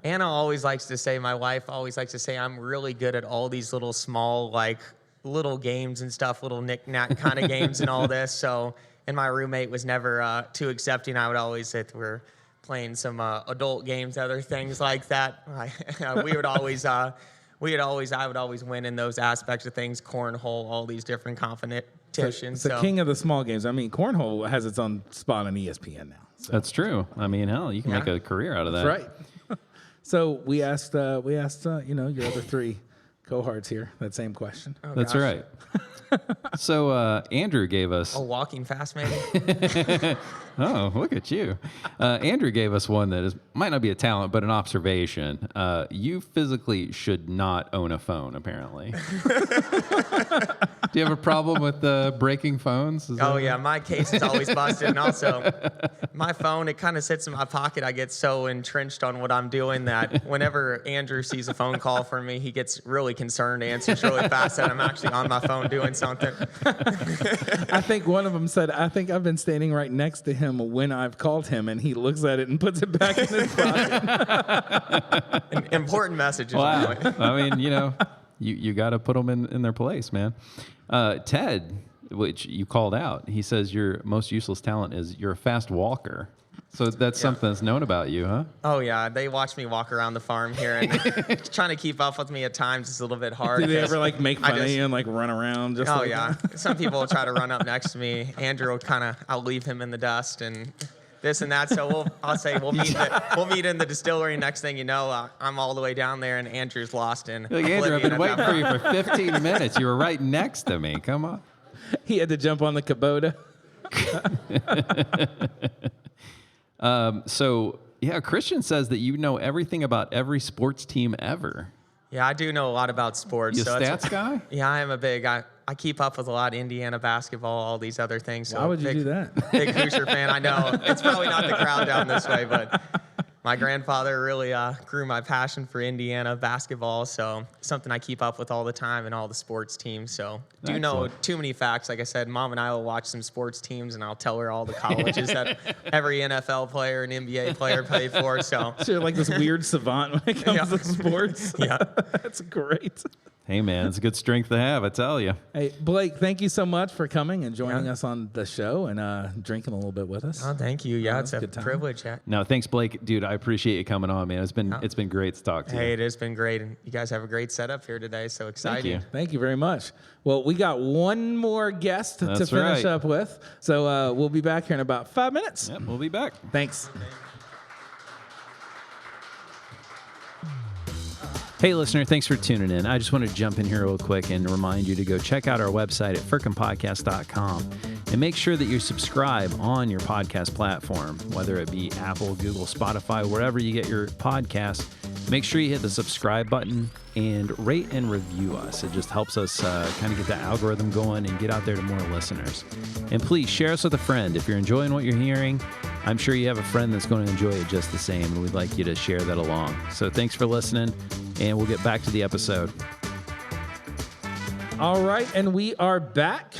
Speaker 7: Anna always likes to say, my wife always likes to say, I'm really good at all these little small, like little games and stuff, little knick-knack kind of games and all this. So, and my roommate was never too accepting. I would always say that we're playing some adult games, other things like that. I would always win in those aspects of things, cornhole, all these different competitions.
Speaker 2: It's the king of the small games. I mean, cornhole has its own spot on ESPN now. So.
Speaker 1: That's true. I mean, hell, you can make a career out of that.
Speaker 2: That's right. So we asked your other three cohorts here that same question.
Speaker 7: Oh,
Speaker 1: That's
Speaker 7: gosh.
Speaker 1: right. So Andrew gave us.
Speaker 7: Oh, walking fast, maybe?
Speaker 1: Oh, look at you. Andrew gave us one that might not be a talent, but an observation. You physically should not own a phone, apparently. Do you have a problem with breaking phones?
Speaker 7: Oh, yeah. My case is always busted. And also, my phone, it kind of sits in my pocket. I get so entrenched on what I'm doing that whenever Andrew sees a phone call from me, he gets really concerned, answers really fast that I'm actually on my phone doing something.
Speaker 2: I think one of them said, I think I've been standing right next to him when I've called him, and he looks at it and puts it back in his pocket.
Speaker 7: Important messages.
Speaker 1: Wow. I mean, you got to put them in their place, man. Ted, which you called out, he says your most useless talent is you're a fast walker. So that's something that's known about you, huh?
Speaker 7: Oh, yeah. They watch me walk around the farm here, and trying to keep up with me at times is a little bit hard.
Speaker 2: Do they ever make fun of you and run around?
Speaker 7: Oh, yeah. Some people will try to run up next to me. Andrew will I'll leave him in the dust and this and that. So I'll say we'll meet in the distillery. Next thing you know, I'm all the way down there, and Andrew's lost in
Speaker 1: Andrew, I've been
Speaker 7: oblivion
Speaker 1: waiting
Speaker 7: at
Speaker 1: for
Speaker 7: that
Speaker 1: you for 15 minutes. You were right next to me. Come on.
Speaker 2: He had to jump on the Kubota.
Speaker 1: Christian says that you know everything about every sports team ever.
Speaker 7: Yeah, I do know a lot about sports.
Speaker 1: You a stats guy?
Speaker 7: Yeah, I am a big. I keep up with a lot of Indiana basketball, all these other things. So
Speaker 2: why would you do that?
Speaker 7: Big Hoosier fan. I know it's probably not the crowd down this way, but my grandfather really grew my passion for Indiana basketball. So something I keep up with all the time and all the sports teams. So do know too many facts. Like I said, Mom and I will watch some sports teams, and I'll tell her all the colleges that every NFL player and NBA player played for. So
Speaker 2: you're like this weird savant when it comes to sports.
Speaker 7: Yeah,
Speaker 2: that's great.
Speaker 1: Hey, man, it's a good strength to have, I tell you.
Speaker 2: Hey, Blake, thank you so much for coming and joining us on the show and drinking a little bit with us.
Speaker 7: Oh, thank you. Yeah, it's a privilege.
Speaker 1: No, thanks, Blake. Dude, I appreciate you coming on, man. It's been great to talk to you.
Speaker 7: Hey, it has been great. And you guys have a great setup here today. So exciting.
Speaker 2: Thank you very much. Well, we got one more guest to finish up with. So we'll be back here in about 5 minutes.
Speaker 1: Yep, we'll be back.
Speaker 2: Thanks.
Speaker 1: Hey, listener, thanks for tuning in. I just want to jump in here real quick and remind you to go check out our website at firkinpodcast.com and make sure that you subscribe on your podcast platform, whether it be Apple, Google, Spotify, wherever you get your podcasts. Make sure you hit the subscribe button and rate and review us. It just helps us kind of get the algorithm going and get out there to more listeners. And please share us with a friend. If you're enjoying what you're hearing, I'm sure you have a friend that's going to enjoy it just the same, and we'd like you to share that along. So thanks for listening, and we'll get back to the episode.
Speaker 2: All right, and we are back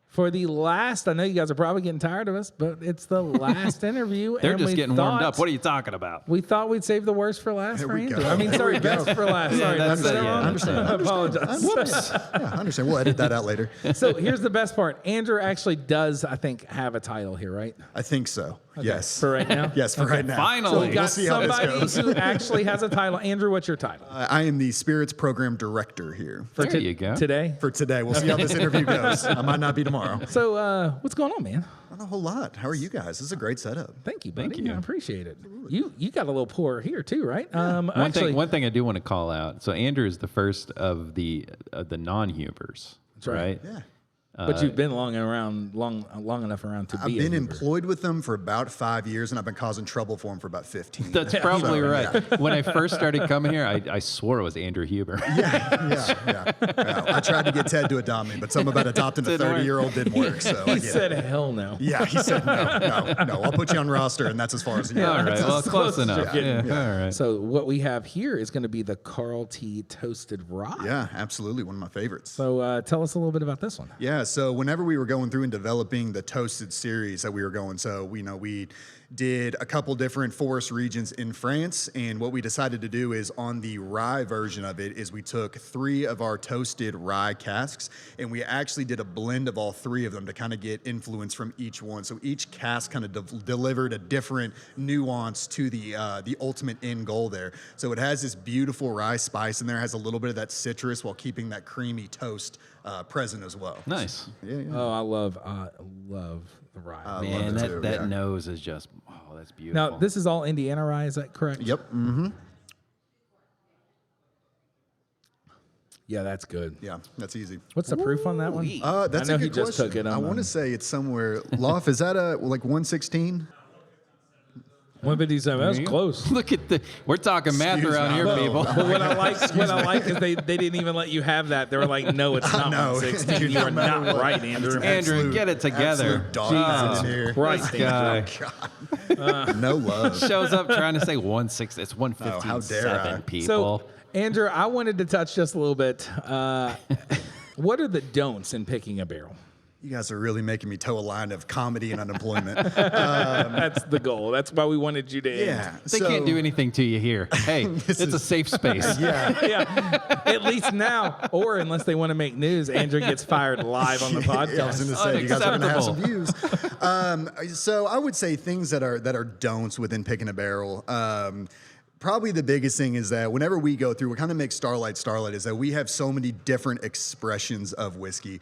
Speaker 2: for the last. I know you guys are probably getting tired of us, but it's the last interview.
Speaker 1: They're just getting warmed up. What are you talking about?
Speaker 2: We thought we'd save the worst for last for Andrew. I mean,
Speaker 6: There
Speaker 2: sorry,
Speaker 6: we go.
Speaker 2: best for last. Sorry,
Speaker 1: that's it, yeah.
Speaker 6: I understand.
Speaker 2: I apologize.
Speaker 6: Whoops. Yeah, I understand. We'll edit that out later.
Speaker 2: So here's the best part. Andrew actually does, I think, have a title here, right?
Speaker 6: I think so. Yes.
Speaker 2: For right now?
Speaker 6: Yes, for right now.
Speaker 1: Finally.
Speaker 2: So we
Speaker 1: We'll
Speaker 2: got
Speaker 6: see how this
Speaker 2: somebody
Speaker 6: goes.
Speaker 2: who actually has a title. Andrew, what's your title?
Speaker 6: I am the Spirits Program Director here.
Speaker 1: There you go.
Speaker 2: Today?
Speaker 6: For today. We'll see how this interview goes. I might not be tomorrow.
Speaker 2: So what's going on, man?
Speaker 6: Not a whole lot. How are you guys? This is a great setup.
Speaker 2: Thank you, buddy.
Speaker 1: Thank you.
Speaker 2: I appreciate it. You got a little pour here too, right?
Speaker 1: One thing I do want to call out. So Andrew is the first of the non-Hubers, right?
Speaker 6: Yeah.
Speaker 2: But you've been long enough around to
Speaker 8: I've
Speaker 2: be.
Speaker 8: been
Speaker 2: a Uber.
Speaker 8: employed with them for about 5 years, and I've been causing trouble for them for about 15.
Speaker 1: That's probably right. When I first started coming here, I swore it was Andrew Huber.
Speaker 8: Yeah. I tried to get Ted to adopt me, but something about adopting a 30-year-old didn't work. So I
Speaker 2: He
Speaker 8: get
Speaker 2: said,
Speaker 8: it.
Speaker 2: "Hell no."
Speaker 8: Yeah, he said no. I'll put you on roster, and that's as far as you
Speaker 1: All right, well, close enough.
Speaker 2: getting.
Speaker 1: Yeah, all right.
Speaker 2: So what we have here is going to be the Carl T Toasted Rye.
Speaker 8: Yeah, absolutely, one of my favorites.
Speaker 2: So tell us a little bit about this one.
Speaker 8: Yeah, so whenever we were going through and developing the toasted series that we were going, so we did a couple different forest regions in France, and what we decided to do is on the rye version of it is we took 3 of our toasted rye casks, and we actually did a blend of all 3 of them to kind of get influence from each one. So each cask kind of delivered a different nuance to the ultimate end goal there. So it has this beautiful rye spice in there, has a little bit of that citrus while keeping that creamy toast present as well.
Speaker 1: Nice.
Speaker 2: Oh, I love the rye.
Speaker 8: I
Speaker 1: Man,
Speaker 8: love it too,
Speaker 1: that
Speaker 8: yeah.
Speaker 1: nose is just, oh, that's beautiful.
Speaker 2: Now, this is all Indiana rye, is that correct?
Speaker 8: Yep. Mm-hmm.
Speaker 2: Yeah, that's good.
Speaker 8: Yeah, that's easy.
Speaker 2: What's the proof on that one?
Speaker 8: That's
Speaker 2: I know
Speaker 8: a good
Speaker 2: he just
Speaker 8: question.
Speaker 2: took it.
Speaker 8: I want to say it's somewhere. Loft, is that like 116?
Speaker 2: 157. That's close.
Speaker 1: Look at we're talking math
Speaker 8: Excuse
Speaker 1: around
Speaker 8: me.
Speaker 1: here,
Speaker 8: Well,
Speaker 1: people.
Speaker 2: But what I like is they didn't even let you have that. They were like, no, it's not
Speaker 8: know.
Speaker 2: 116. You are not right, Andrew.
Speaker 1: Andrew, get it together.
Speaker 8: Absolute dog in here.
Speaker 2: Christ,
Speaker 1: Guy
Speaker 8: No love.
Speaker 1: shows up trying to say 160. It's 115.
Speaker 8: Oh, how dare I.
Speaker 1: people.
Speaker 2: So, Andrew, I wanted to touch just a little bit. What are the don'ts in picking a barrel?
Speaker 8: You guys are really making me toe a line of comedy and unemployment.
Speaker 2: That's the goal. That's why we wanted you to end.
Speaker 8: Yeah.
Speaker 1: they can't do anything to you here. Hey, it's a safe space.
Speaker 2: Yeah, at least now, or unless they want to make news, Andrew gets fired live on the podcast.
Speaker 8: Yeah, I was going to say, you guys are going to have some
Speaker 1: Unacceptable.
Speaker 8: views. So I would say things that are don'ts within picking a barrel. Probably the biggest thing is that whenever we go through, what kind of makes Starlight is that we have so many different expressions of whiskey.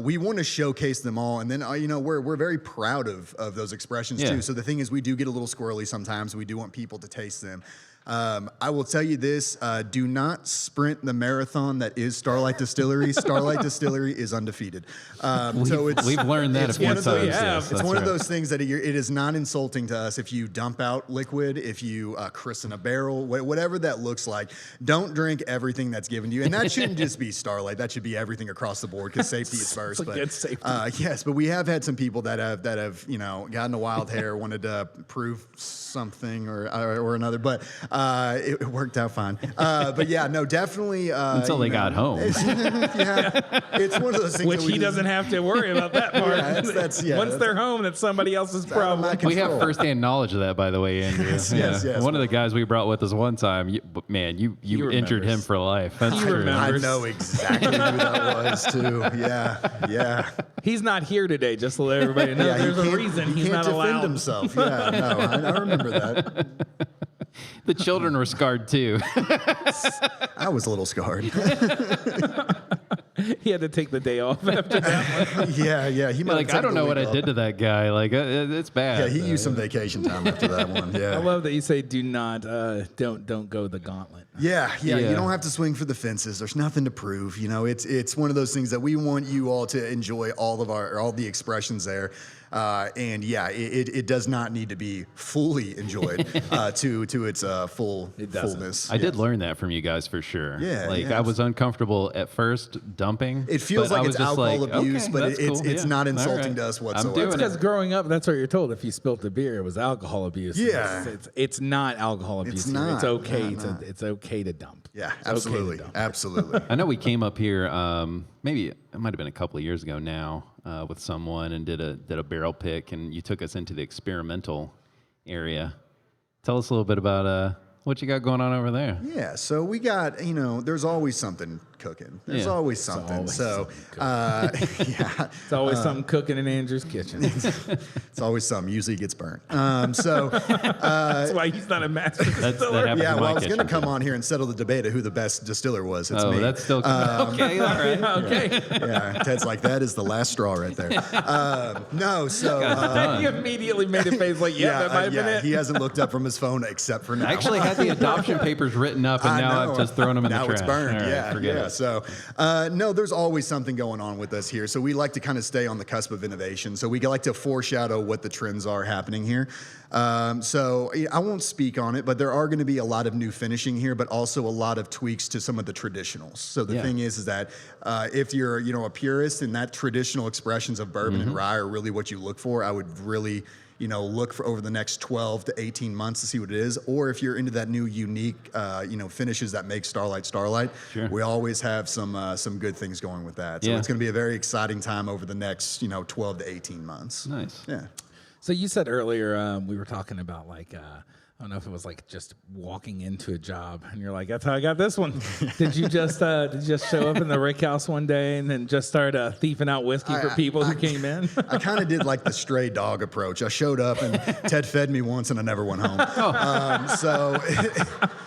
Speaker 8: We want to showcase them all, and then we're very proud of those expressions
Speaker 1: Yeah.
Speaker 8: too. So the thing is, we do get a little squirrely sometimes. We do want people to taste them. I will tell you this: do not sprint the marathon that is Starlight Distillery. Starlight Distillery is undefeated.
Speaker 1: We've learned that a few
Speaker 8: one of
Speaker 1: times.
Speaker 8: those,
Speaker 1: Yes,
Speaker 8: it's
Speaker 1: that's
Speaker 8: one of
Speaker 1: right.
Speaker 8: those things that it is not insulting to us if you dump out liquid, if you christen a barrel, whatever that looks like. Don't drink everything that's given to you, and that shouldn't just be Starlight. That should be everything across the board because safety is first.
Speaker 2: It's a good safety.
Speaker 8: Yes, but we have had some people that have gotten a wild hair, wanted to prove something or another, but it worked out fine. But yeah, no, definitely
Speaker 1: Until they got home.
Speaker 8: Yeah, it's one of those things
Speaker 2: Which
Speaker 8: that we
Speaker 2: he
Speaker 8: just-
Speaker 2: doesn't have to worry about that part.
Speaker 8: that's-
Speaker 2: Once they're home, that's somebody else's problem.
Speaker 1: We have firsthand knowledge of that, by the way, Andrew.
Speaker 8: yes.
Speaker 1: One of the guys we brought with us one time, you injured him
Speaker 2: remembers.
Speaker 1: for life. That's
Speaker 2: He
Speaker 1: true.
Speaker 2: remembers.
Speaker 8: I know exactly who that was too. Yeah.
Speaker 2: He's not here today, just to let everybody know.
Speaker 8: Yeah,
Speaker 2: There's
Speaker 8: he
Speaker 2: a
Speaker 8: can't-
Speaker 2: reason
Speaker 8: he
Speaker 2: he's
Speaker 8: can't
Speaker 2: not
Speaker 8: defend
Speaker 2: allowed.
Speaker 8: himself. Yeah, no, I remember that.
Speaker 1: The children were scarred too.
Speaker 8: I was a little scarred.
Speaker 2: He had to take the day off after that one.
Speaker 8: yeah. He might have
Speaker 1: Like, I
Speaker 8: taken
Speaker 1: don't
Speaker 8: the
Speaker 1: know what
Speaker 8: week
Speaker 1: I
Speaker 8: off.
Speaker 1: did to that guy. Like, it's bad.
Speaker 8: Yeah, he used some vacation time after that one.
Speaker 2: I
Speaker 8: Yeah.
Speaker 2: love that you say do not, don't go the gauntlet.
Speaker 8: Yeah. You
Speaker 1: Yeah.
Speaker 8: don't have to swing for the fences. There's nothing to prove. It's one of those things that we want you all to enjoy all the expressions there. And yeah, it does not need to be fully enjoyed to its fullness.
Speaker 1: I did learn that from you guys for sure.
Speaker 8: Yeah,
Speaker 1: Like,
Speaker 8: yeah.
Speaker 1: I was uncomfortable at first dumping.
Speaker 8: It feels
Speaker 1: but I
Speaker 8: like
Speaker 1: was
Speaker 8: it's
Speaker 1: just
Speaker 8: alcohol
Speaker 1: like,
Speaker 8: abuse,
Speaker 1: okay,
Speaker 8: but
Speaker 1: that's
Speaker 8: it's
Speaker 1: cool.
Speaker 8: not
Speaker 1: Yeah.
Speaker 8: insulting
Speaker 1: All right.
Speaker 8: to us
Speaker 1: I'm
Speaker 8: whatsoever.
Speaker 1: doing
Speaker 2: Because
Speaker 1: it.
Speaker 2: growing up, that's what you're told. If you spilt the beer, it was alcohol abuse.
Speaker 8: Yeah.
Speaker 2: It's not alcohol abuse. here.
Speaker 8: not.
Speaker 2: It's okay
Speaker 8: No.
Speaker 2: it's okay to dump.
Speaker 8: Yeah,
Speaker 2: It's okay to
Speaker 8: absolutely.
Speaker 2: dump.
Speaker 8: Absolutely.
Speaker 1: I know we came up here, maybe it might have been a couple of years ago now, with someone and did a barrel pick, and you took us into the experimental area. Tell us a little bit about what you got going on over there.
Speaker 8: Yeah, so we got, there's always something cooking. There's
Speaker 1: Yeah.
Speaker 8: always something.
Speaker 2: always
Speaker 8: so,
Speaker 2: something
Speaker 8: yeah,
Speaker 2: It's always something cooking in Andrew's kitchen.
Speaker 8: it's always something. Usually it gets burnt. So,
Speaker 2: That's why he's not a master
Speaker 1: That
Speaker 2: distiller.
Speaker 1: happens
Speaker 8: yeah,
Speaker 1: in
Speaker 8: well, I
Speaker 1: my
Speaker 8: was going to
Speaker 1: kitchen.
Speaker 8: come on here and settle the debate of who the best distiller was. It's
Speaker 1: Oh,
Speaker 8: me.
Speaker 1: that's still okay. All right.
Speaker 2: Okay.
Speaker 8: Yeah, Ted's like, that is the last straw right there. No, so.
Speaker 2: He immediately made a face like, yeah, that might have been it.
Speaker 8: He hasn't looked up from his phone except for now.
Speaker 1: I actually had the adoption papers written up, and
Speaker 8: I
Speaker 1: now
Speaker 8: know.
Speaker 1: I've just thrown them in
Speaker 8: Now
Speaker 1: the trash.
Speaker 8: it's burned.
Speaker 1: All right,
Speaker 8: Yeah,
Speaker 1: forget
Speaker 8: yeah.
Speaker 1: it.
Speaker 8: So, no, there's always something going on with us here. So we like to kind of stay on the cusp of innovation. So we like to foreshadow what the trends are happening here. So I won't speak on it, but there are going to be a lot of new finishing here, but also a lot of tweaks to some of the traditionals. So the thing is that if you're, a purist and that traditional expressions of bourbon and rye are really what you look for, I would really look for over the next 12 to 18 months to see what it is. Or if you're into that new unique, finishes that make Starlight,
Speaker 1: Sure.
Speaker 8: we always have some good things going with that. So it's going to be a very exciting time over the next, 12 to 18 months.
Speaker 1: Nice.
Speaker 8: Yeah.
Speaker 2: So you said earlier we were talking about I don't know if it was just walking into a job and you're like, that's how I got this one. Did you just show up in the Rick House one day and then just start thieving out whiskey for people who came in?
Speaker 8: I kind of did the stray dog approach. I showed up and Ted fed me once and I never went home. So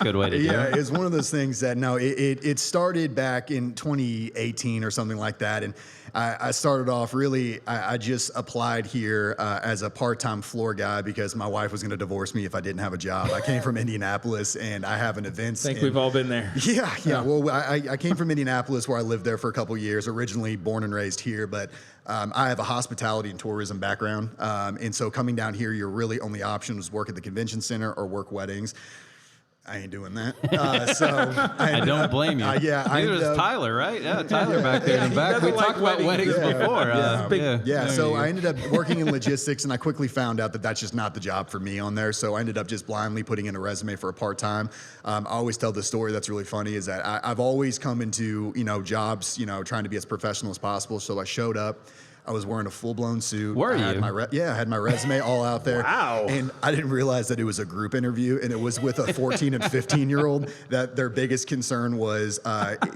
Speaker 1: Good way to do it.
Speaker 8: it's one of those things that it started back in 2018 or something like that. And I started off really, I just applied here as a part-time floor guy because my wife was going to divorce me if I didn't have a job. I came from Indianapolis and I have an events.
Speaker 2: I think we've all been there.
Speaker 8: Yeah. Well, I came from Indianapolis where I lived there for a couple of years, originally born and raised here, but I have a hospitality and tourism background. And so coming down here, your really only option was work at the convention center or work weddings. I ain't doing that. So
Speaker 1: I don't blame you. Neither does Tyler, right? Yeah, Tyler back there in the back. We talked about weddings before.
Speaker 8: So I ended up working in logistics, and I quickly found out that that's just not the job for me on there. So I ended up just blindly putting in a resume for a part-time. I always tell the story that's really funny is that I've always come into jobs trying to be as professional as possible. So I showed up. I was wearing a full-blown suit.
Speaker 1: Were you?
Speaker 8: I had my resume all out there.
Speaker 2: Wow.
Speaker 8: And I didn't realize that it was a group interview, and it was with a 14 and 15-year-old that their biggest concern was,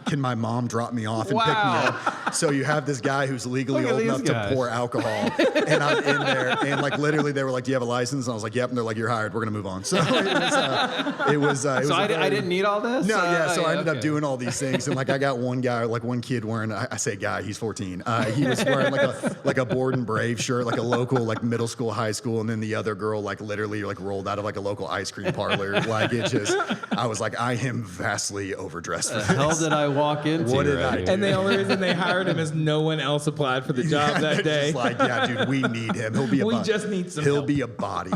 Speaker 8: can my mom drop me off and pick me up? So you have this guy who's legally old enough to pour alcohol, and I'm in there, and literally they were like, do you have a license? And I was like, yep. And they're like, you're hired. We're going to move on. So it was
Speaker 1: So I didn't need all this?
Speaker 8: No, so I ended up doing all these things. And I got one guy, one kid wearing, I say guy, he's 14. He was wearing a Borden Brave shirt, a local middle school, high school, and then the other girl literally rolled out of a local ice cream parlor. I was like, I am vastly overdressed for this.
Speaker 1: The hell did I walk into?
Speaker 8: What did I do?
Speaker 2: And the only reason they hired him is no one else applied for the job that day.
Speaker 8: Just yeah, dude, we need him. He'll be a body.
Speaker 2: We just need some
Speaker 8: He'll
Speaker 2: help.
Speaker 8: be a body.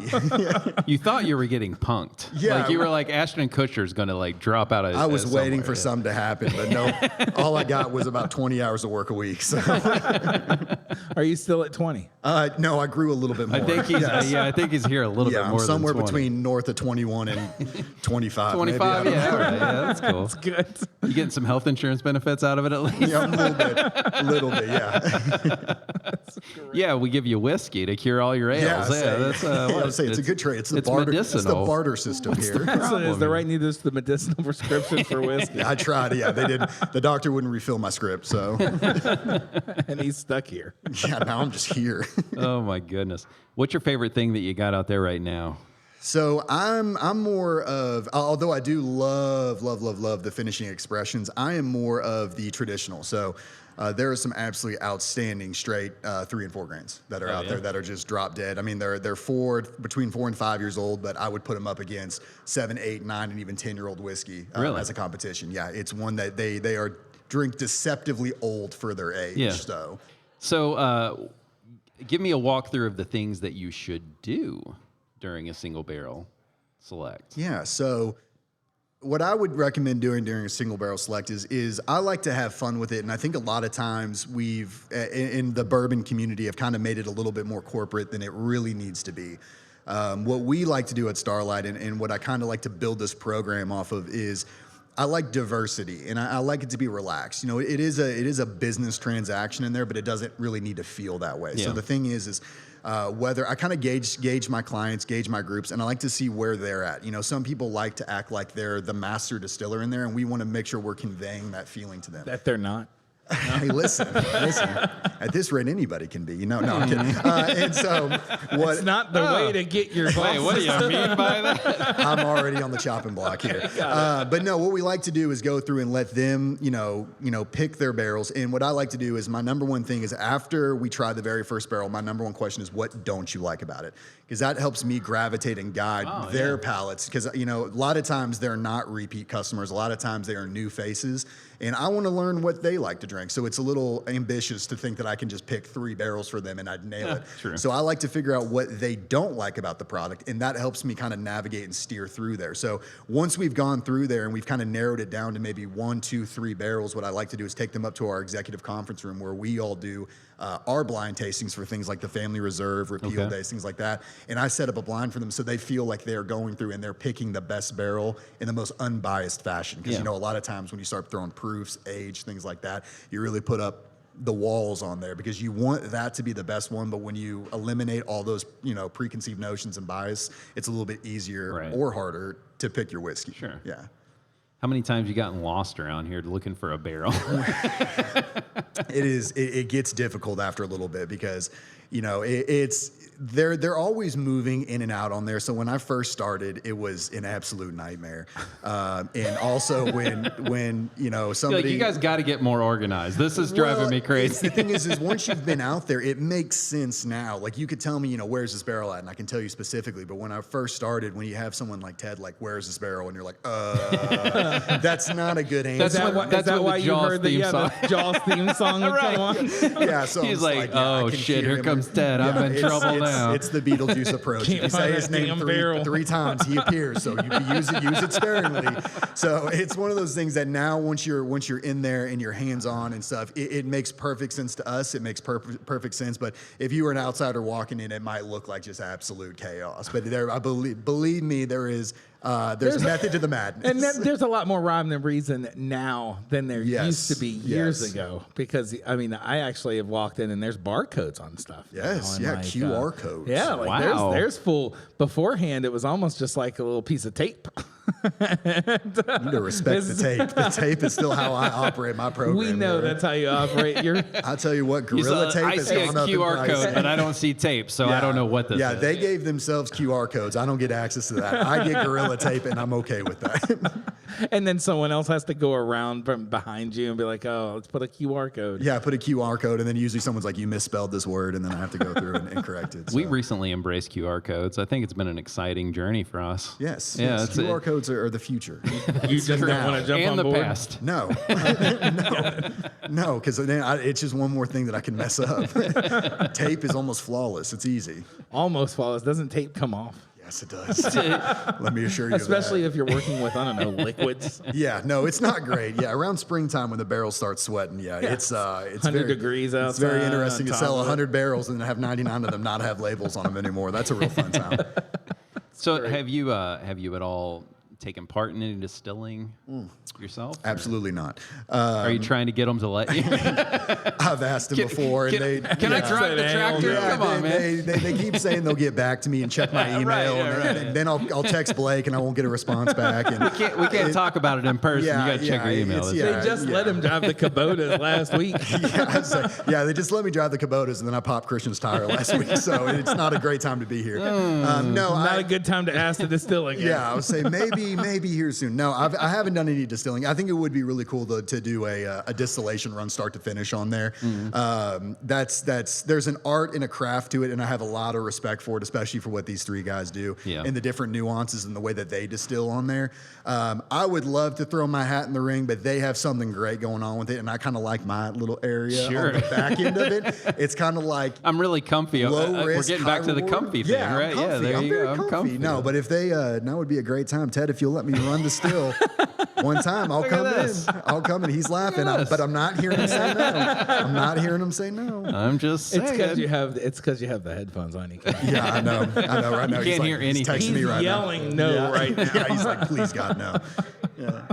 Speaker 1: You thought you were getting punked.
Speaker 8: Yeah.
Speaker 1: You were Ashton Kutcher's going to drop out of
Speaker 8: I was waiting for
Speaker 1: somewhere.
Speaker 8: something to happen, but no. All I got was about 20 hours of work a week. So.
Speaker 2: Are you still at 20?
Speaker 8: No, I grew a little bit more.
Speaker 1: I think he's I think he's here a little bit more
Speaker 8: I'm somewhere
Speaker 1: than 20.
Speaker 8: between north of 21 and 25.
Speaker 1: 25,
Speaker 8: maybe.
Speaker 1: all right. Yeah, that's cool.
Speaker 2: That's good.
Speaker 1: You getting some health insurance benefits out of it at least?
Speaker 8: Yeah, a little bit, yeah.
Speaker 1: Yeah, we give you whiskey to cure all your ails. That's
Speaker 8: I would say it's a good trade. It's the
Speaker 1: medicinal.
Speaker 8: It's the barter system here.
Speaker 2: Is the right needed the medicinal prescription for whiskey?
Speaker 8: I tried. Yeah, they did. The doctor wouldn't refill my script, so
Speaker 2: And he's stuck here.
Speaker 8: yeah. Now I'm just here.
Speaker 1: Oh my goodness. What's your favorite thing that you got out there right now?
Speaker 8: So I'm more of, although I do love the finishing expressions, I am more of the traditional. So there are some absolutely outstanding straight 3 and 4 grains that are out there that are just drop dead. I mean, they're between 4 and 5 years old, but I would put them up against 7, 8, 9, and even 10-year-old whiskey
Speaker 1: Really?
Speaker 8: as a competition. Yeah, it's one that they are drink deceptively old for their age.
Speaker 1: Yeah.
Speaker 8: So
Speaker 1: give me a walkthrough of the things that you should do during a single barrel select.
Speaker 8: yeah, so what I would recommend doing during a single barrel select is I like to have fun with it, and I think a lot of times we've in the bourbon community have kind of made it a little bit more corporate than it really needs to be. What we like to do at Starlight, and what I kind of like to build this program off of is I like diversity, and I like it to be relaxed. It is a business transaction in there, but it doesn't really need to feel that way.
Speaker 1: Yeah.
Speaker 8: So the thing is whether I kind of gauge my clients, gauge my groups, and I like to see where they're at. Some people like to act like they're the master distiller in there, and we want to make sure we're conveying that feeling to them.
Speaker 2: That they're not.
Speaker 8: Hey, listen. At this rate, anybody can be. No, I'm kidding. And so, what?
Speaker 2: It's not the way to get your
Speaker 1: Wait, what do you mean by that?
Speaker 8: I'm already on the chopping block here. But no, what we like to do is go through and let them, pick their barrels. And what I like to do is my number one thing is after we try the very first barrel, my number one question is, what don't you like about it? Because that helps me gravitate and guide their palates. Because, a lot of times they're not repeat customers. A lot of times they are new faces. And I want to learn what they like to drink. So it's a little ambitious to think that I can just pick 3 barrels for them and I'd nail it.
Speaker 1: True.
Speaker 8: So I like to figure out what they don't like about the product. And that helps me kind of navigate and steer through there. So once we've gone through there and we've kind of narrowed it down to maybe 1, 2, 3 barrels, what I like to do is take them up to our executive conference room where we all do our blind tastings for things like the Family Reserve, Repeal Days, things like that. And I set up a blind for them so they feel like they're going through and they're picking the best barrel in the most unbiased fashion. Because, a lot of times when you start throwing proofs, age, things like that, you really put up the walls on there because you want that to be the best one. But when you eliminate all those, preconceived notions and bias, it's a little bit easier or harder to pick your whiskey.
Speaker 1: Sure.
Speaker 8: Yeah.
Speaker 1: How many times you gotten lost around here looking for a barrel?
Speaker 8: It gets difficult after a little bit because, they're always moving in and out on there. So when I first started, it was an absolute nightmare. And also when somebody,
Speaker 1: you guys got to get more organized. This is driving me crazy.
Speaker 8: The thing is once you've been out there, it makes sense now. Like you could tell me, where's this barrel at? And I can tell you specifically. But when I first started, when you have someone like Ted, like, where's this barrel? And you're like, that's not a good answer.
Speaker 2: Is that why you heard the Jaws theme song would come on?
Speaker 8: Yeah, so
Speaker 1: he's like, oh shit, here comes Ted. I'm in trouble now.
Speaker 8: It's the Beetlejuice approach. If you say his name 3 times, he appears. So you use it sparingly. So it's one of those things that now once you're in there and you're hands on and stuff, it makes perfect sense to us. It makes perfect sense. But if you were an outsider walking in, it might look like just absolute chaos. But I believe me, there's method to the madness.
Speaker 2: And there's a lot more rhyme and reason now than there used to be years ago. Because, I actually have walked in and there's barcodes on stuff.
Speaker 8: Yes, QR codes.
Speaker 2: Yeah, there's full. Beforehand, it was almost just like a little piece of tape.
Speaker 8: You need to respect the tape. The tape is still how I operate my program.
Speaker 2: We know that's how you operate.
Speaker 8: I'll tell you what, Gorilla Tape
Speaker 1: I
Speaker 8: has
Speaker 1: see a
Speaker 8: gone up in
Speaker 1: QR
Speaker 8: price.
Speaker 1: code, but I don't see tape, so I don't know what this is.
Speaker 8: Yeah, they gave themselves QR codes. I don't get access to that. I get Gorilla Tape, and I'm okay with that.
Speaker 2: And then someone else has to go around from behind you and be like, oh, let's put a QR code.
Speaker 8: Yeah, put a QR code, and then usually someone's like, you misspelled this word, and then I have to go through and correct it. So.
Speaker 1: We recently embraced QR codes. I think it's been an exciting journey for us.
Speaker 8: Yes. QR codes are the future.
Speaker 2: You just don't want to jump
Speaker 1: and
Speaker 2: on
Speaker 1: the
Speaker 2: board?
Speaker 1: past.
Speaker 8: No. No, because it's just one more thing that I can mess up. Tape is almost flawless. It's easy.
Speaker 2: Almost flawless. Doesn't tape come off?
Speaker 8: Yes, it does. Let me assure you
Speaker 2: Especially
Speaker 8: of
Speaker 2: if you're working with, liquids.
Speaker 8: that. Yeah, no, it's not great. Yeah, around springtime when the barrels start sweating, it's
Speaker 2: 100 degrees outside.
Speaker 8: It's very interesting to sell 100 barrels and then have 99 of them not have labels on them anymore. That's a real fun time.
Speaker 1: So have you at all taken part in any distilling yourself?
Speaker 8: Absolutely not.
Speaker 1: Are you trying to get them to let you?
Speaker 8: I've asked them before, and they
Speaker 1: can I drive the tractor? Come on, man.
Speaker 8: They keep saying they'll get back to me and check my email, and then I'll text Blake and I won't get a response back. And
Speaker 1: we can't talk about it in person. You got to check your email.
Speaker 2: They just let him drive the Kubotas last week.
Speaker 8: They just let me drive the Kubotas, and then I popped Christian's tire last week, so it's not a great time to be here.
Speaker 2: Not a good time to ask to distill again.
Speaker 8: Yeah, I would say maybe here soon. No, I haven't done any distilling. I think it would be really cool to do a distillation run start to finish on there. There's an art and a craft to it, and I have a lot of respect for it, especially for what these 3 guys do and the different nuances and the way that they distill on there. I would love to throw my hat in the ring, but they have something great going on with it, and I kind of like my little area on the back end of it. It's kind of like
Speaker 1: I'm really comfy.
Speaker 8: Low risk,
Speaker 1: we're getting back to the comfy thing, right?
Speaker 8: I'm comfy.
Speaker 1: Yeah,
Speaker 8: I'm very comfy. No, but if they now would be a great time, Ted, if you'll let me run the still one time, I'll come in. I'll come in. He's laughing, but I'm not hearing him say no. I'm not hearing him say no.
Speaker 1: I'm just saying.
Speaker 2: It's because you have the headphones on.
Speaker 8: Yeah, I know. Right now
Speaker 1: you can't hear anything.
Speaker 8: He's texting me right
Speaker 2: yelling
Speaker 8: now.
Speaker 2: right now.
Speaker 8: Yeah, he's like, please God, no. Yeah.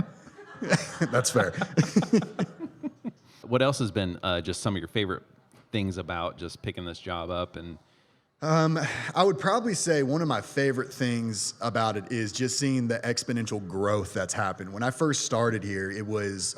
Speaker 8: That's fair.
Speaker 1: What else has been just some of your favorite things about just picking this job up and
Speaker 8: I would probably say one of my favorite things about it is just seeing the exponential growth that's happened. When I first started here, it was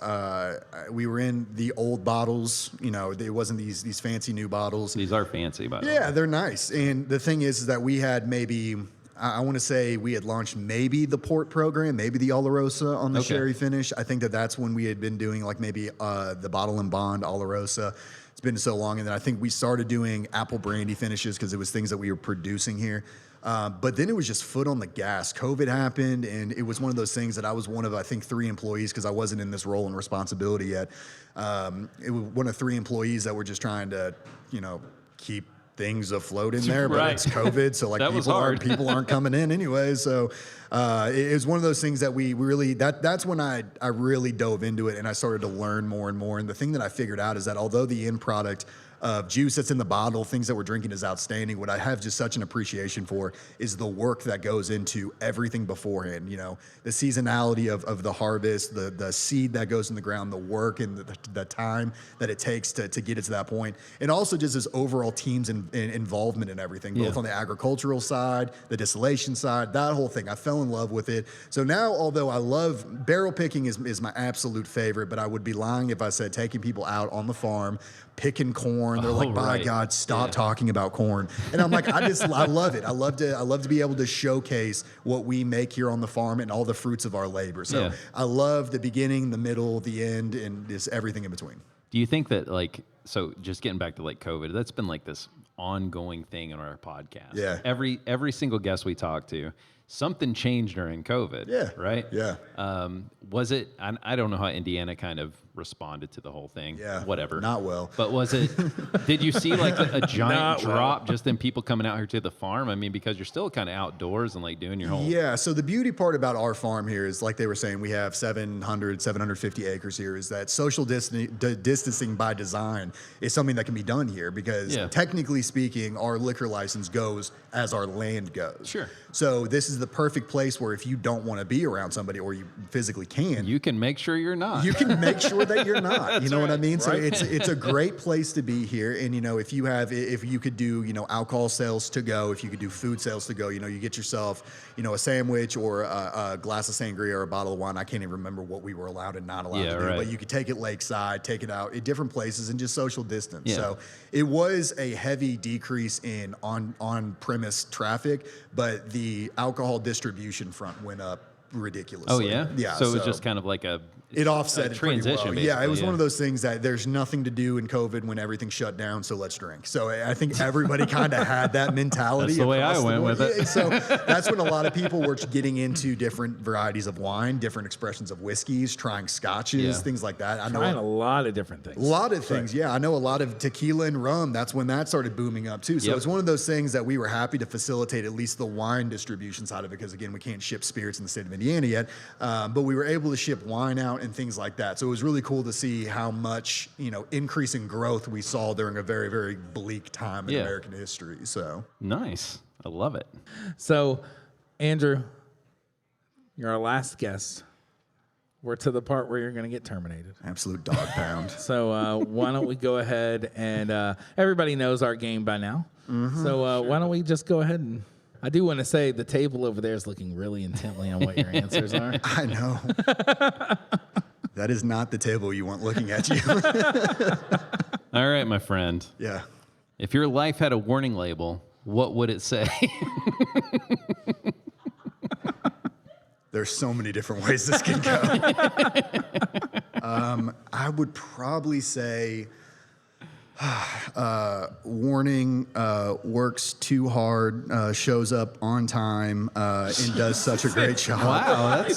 Speaker 8: we were in the old bottles. You know, it wasn't these fancy new bottles.
Speaker 1: These are fancy, by the way.
Speaker 8: Yeah, they're nice. And the thing is that we had maybe, I want to say we had launched maybe the port program, maybe the Olorosa on the sherry finish. I think that's when we had been doing like maybe the bottle and bond Olorosa. It's been so long. And then I think we started doing apple brandy finishes because it was things that we were producing here. But then it was just foot on the gas. COVID happened, and it was one of those things that I was one of, I think, 3 employees because I wasn't in this role and responsibility yet. It was one of 3 employees that were just trying to, you know, keep things afloat in there, but it's COVID, so like people aren't coming in anyway. So it was one of those things that we really that's when I really dove into it and I started to learn more and more. And the thing that I figured out is that although the end product of juice that's in the bottle, things that we're drinking is outstanding, what I have just such an appreciation for is the work that goes into everything beforehand. You know, the seasonality of the harvest, the seed that goes in the ground, the work and the time that it takes to get it to that point. And also just this overall team's involvement in everything, both on the agricultural side, the distillation side, that whole thing. I fell in love with it. So now, although I love barrel picking is my absolute favorite, but I would be lying if I said taking people out on the farm, picking corn. They're like, by God, stop talking about corn. And I'm like, I love it. I love to be able to showcase what we make here on the farm and all the fruits of our labor. So I love the beginning, the middle, the end, and just everything in between.
Speaker 1: Do you think that so just getting back to COVID, that's been like this ongoing thing in our podcast.
Speaker 8: Yeah.
Speaker 1: Every single guest we talk to, something changed during COVID.
Speaker 8: Yeah.
Speaker 1: Right?
Speaker 8: Yeah.
Speaker 1: Was it, I don't know how Indiana kind of responded to the whole thing.
Speaker 8: Yeah.
Speaker 1: Whatever.
Speaker 8: Not well.
Speaker 1: But was it, did you see like a giant drop just in people coming out here to the farm? I mean, because you're still kind of outdoors and like doing your whole.
Speaker 8: Yeah. So the beauty part about our farm here is, like they were saying, we have 750 acres here, is that social distancing by design is something that can be done here because technically speaking, our liquor license goes as our land goes.
Speaker 1: Sure.
Speaker 8: So this is the perfect place where if you don't want to be around somebody or you physically can,
Speaker 1: you can make sure you're not.
Speaker 8: You can make sure that you're not. You know what I mean?
Speaker 1: Right.
Speaker 8: So it's a great place to be here. And, you know, if you could do, you know, alcohol sales to go, if you could do food sales to go, you know, you get yourself, you know, a sandwich or a glass of sangria or a bottle of wine. I can't even remember what we were allowed and not allowed to do. But you could take it lakeside, take it out at different places and just social distance. Yeah. So it was a heavy decrease in on-premise traffic, but the alcohol distribution front went up ridiculously.
Speaker 1: Oh, yeah?
Speaker 8: Yeah.
Speaker 1: So it was just kind of like
Speaker 8: it offset
Speaker 1: a transition.
Speaker 8: Well. Yeah, it was one of those things that there's nothing to do in COVID when everything shut down, so let's drink. So I think everybody kind of had that mentality.
Speaker 1: That's the way I went with it.
Speaker 8: So that's when a lot of people were getting into different varieties of wine, different expressions of whiskeys, trying scotches, things like that.
Speaker 2: Trying a lot of different things.
Speaker 8: A lot of things, yeah. I know a lot of tequila and rum. That's when that started booming up too. So it's one of those things that we were happy to facilitate at least the wine distribution side of it, because again, we can't ship spirits in the state of Indiana yet, but we were able to ship wine out and things like that. So it was really cool to see how much, you know, increase in growth we saw during a very, very bleak time in American history. So
Speaker 1: nice. I love it.
Speaker 2: So, Andrew, you're our last guest. We're to the part where you're going to get terminated.
Speaker 8: Absolute dog pound.
Speaker 2: So why don't we go ahead and everybody knows our game by now. So why don't we just go ahead and, I do want to say the table over there is looking really intently on what your answers are.
Speaker 8: I know. That is not the table you want looking at you.
Speaker 1: All right, my friend.
Speaker 8: Yeah.
Speaker 1: If your life had a warning label, what would it say?
Speaker 8: There's so many different ways this can go. I would probably say, warning, works too hard, shows up on time, and does such a great job.
Speaker 1: Wow,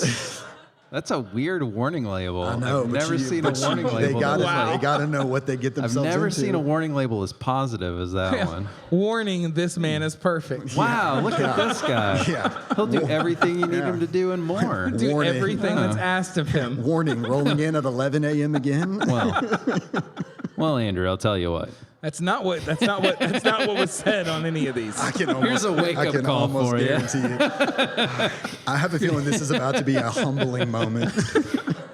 Speaker 1: that's a weird warning label.
Speaker 8: I know.
Speaker 1: I've never seen a warning label.
Speaker 8: They gotta know what they get themselves into.
Speaker 1: I've never seen a warning label as positive as that one.
Speaker 2: Warning, this man is perfect.
Speaker 1: Wow, look at this guy.
Speaker 8: Yeah.
Speaker 1: He'll do everything you need him to do and more.
Speaker 2: Do
Speaker 8: Warning.
Speaker 2: everything that's asked of him.
Speaker 8: Warning, rolling in at 11 a.m. again.
Speaker 1: Well, Andrew, I'll tell you what.
Speaker 2: That's not what was said on any of these.
Speaker 1: Here's a wake-up call for you.
Speaker 8: I have a feeling this is about to be a humbling moment.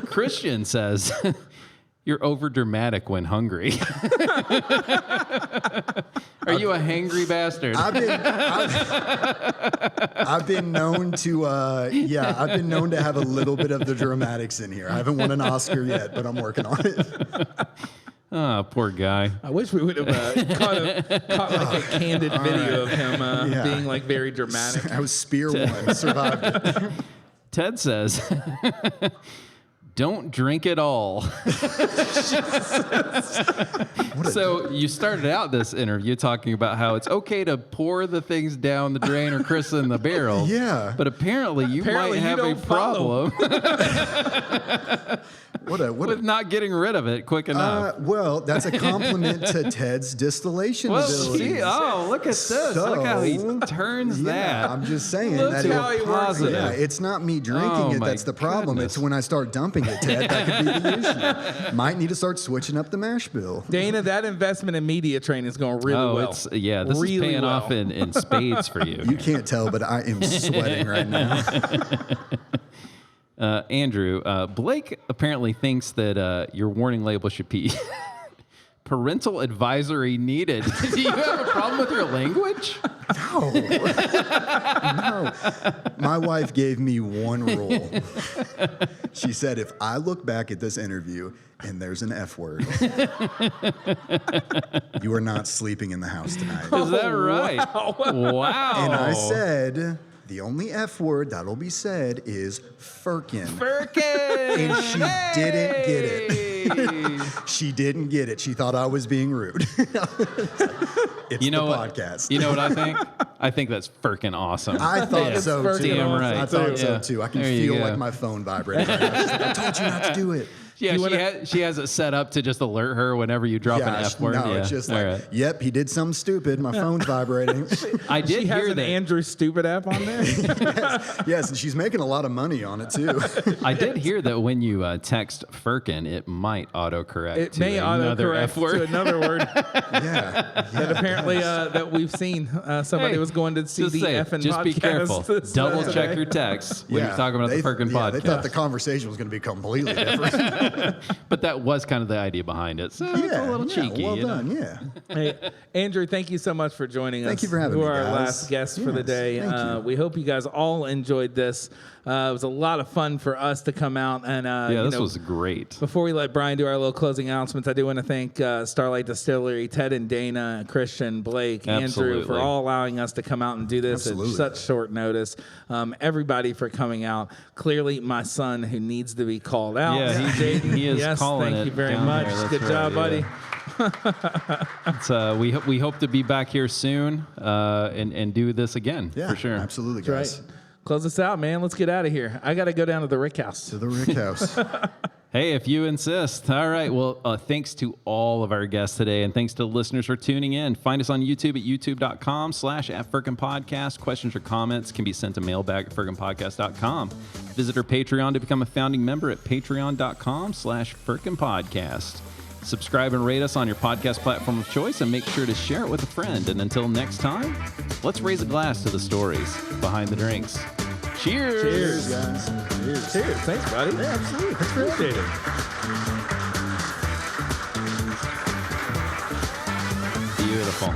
Speaker 1: Christian says, You're over dramatic when hungry. Are you a hangry bastard?
Speaker 8: I've been known to have a little bit of the dramatics in here. I haven't won an Oscar yet, but I'm working on it.
Speaker 1: Oh, poor guy.
Speaker 2: I wish we would have caught like a candid video of him being like very dramatic.
Speaker 8: I was spear one, survived it.
Speaker 1: Ted says, don't drink it all. So you started out this interview talking about how it's okay to pour the things down the drain or christen the barrel.
Speaker 8: Yeah.
Speaker 1: But apparently you might have a problem with not getting rid of it quick enough.
Speaker 8: Well, that's a compliment to Ted's distillation ability.
Speaker 1: Look at this. Look how he turns that.
Speaker 8: I'm just saying.
Speaker 1: Look
Speaker 8: that
Speaker 1: how he works it.
Speaker 8: Yeah, it's not me drinking it that's the problem.
Speaker 1: Goodness.
Speaker 8: It's when I start dumping it, Ted. That could be the issue. Might need to start switching up the mash bill.
Speaker 2: Dana, that investment in media training is going really well.
Speaker 1: This is paying off in spades for you.
Speaker 8: You can't tell, but I am sweating right now.
Speaker 1: Andrew, Blake apparently thinks that your warning label should be parental advisory needed. Do you have a problem with your language?
Speaker 8: No. No. My wife gave me one rule. She said, if I look back at this interview and there's an F word, you are not sleeping in the house tonight.
Speaker 1: Is that right? Wow.
Speaker 8: And I said, the only F word that'll be said is firkin.
Speaker 1: Firkin!
Speaker 8: And she didn't get it. She didn't get it. She thought I was being rude. It's the podcast.
Speaker 1: You know what I think? I think that's firkin awesome.
Speaker 8: I thought so too.
Speaker 1: Damn right.
Speaker 8: I thought so too. I can feel like my phone vibrating right now. She's like, I told you not to do it.
Speaker 1: Yeah, she has it set up to just alert her whenever you drop an F word.
Speaker 8: No, it's just like, yep, he did something stupid. My phone's vibrating.
Speaker 1: I did
Speaker 2: She
Speaker 1: hear
Speaker 2: has an
Speaker 1: that.
Speaker 2: Andrew Stupid app on there.
Speaker 8: Yes, and she's making a lot of money on it too.
Speaker 1: I did hear that when you text firkin, it might autocorrect
Speaker 2: It
Speaker 1: to
Speaker 2: may
Speaker 1: another F
Speaker 2: autocorrect
Speaker 1: word.
Speaker 2: to another word
Speaker 8: Yeah.
Speaker 2: that apparently that we've seen. Somebody was going to see
Speaker 1: Just
Speaker 2: the
Speaker 1: say,
Speaker 2: F and
Speaker 1: just
Speaker 2: podcast.
Speaker 1: be careful.
Speaker 2: this
Speaker 1: Double
Speaker 2: Wednesday.
Speaker 1: check your texts when you're talking about the firkin
Speaker 8: Yeah, they
Speaker 1: podcast.
Speaker 8: thought the conversation was going to be completely different.
Speaker 1: But that was kind of the idea behind it. So it's a little cheeky.
Speaker 8: Well
Speaker 1: you know?
Speaker 8: done, yeah.
Speaker 2: Hey, Andrew, thank you so much for joining us.
Speaker 8: Thank you for having
Speaker 2: you
Speaker 8: me,
Speaker 2: are our
Speaker 8: guys.
Speaker 2: last guest for the
Speaker 8: Yes,
Speaker 2: day.
Speaker 8: thank you.
Speaker 2: We hope you guys all enjoyed this. It was a lot of fun for us to come out and
Speaker 1: This was great.
Speaker 2: Before we let Brian do our little closing announcements, I do want to thank Starlight Distillery, Ted and Dana, Christian, Blake, Andrew
Speaker 1: Absolutely.
Speaker 2: for all allowing us to come out and do this
Speaker 8: Absolutely.
Speaker 2: at such short notice. Everybody for coming out. Clearly, my son who needs to be called out.
Speaker 1: Yeah,
Speaker 2: Jaden,
Speaker 1: he is
Speaker 2: yes,
Speaker 1: calling
Speaker 2: thank
Speaker 1: it
Speaker 2: you very
Speaker 1: down
Speaker 2: much.
Speaker 1: there. That's
Speaker 2: Good
Speaker 1: right,
Speaker 2: job, buddy.
Speaker 1: We hope to be back here soon and do this again
Speaker 8: Yeah,
Speaker 1: for sure.
Speaker 8: absolutely,
Speaker 2: That's
Speaker 8: guys.
Speaker 2: right. Close us out, man. Let's get out of here. I got to go down to the Rick House.
Speaker 8: To the Rick House.
Speaker 1: Hey, if you insist. All right. Well, thanks to all of our guests today, and thanks to listeners for tuning in. Find us on YouTube at youtube.com/@FirkinPodcast. Questions or comments can be sent to mailbag at FirkinPodcast.com. Visit our Patreon to become a founding member at patreon.com/FirkinPodcast. Subscribe and rate us on your podcast platform of choice, and make sure to share it with a friend. And until next time, let's raise a glass to the stories behind the drinks. Cheers.
Speaker 2: Cheers, guys. Cheers. Thanks, buddy. Yeah, absolutely. Appreciate it.
Speaker 1: Beautiful.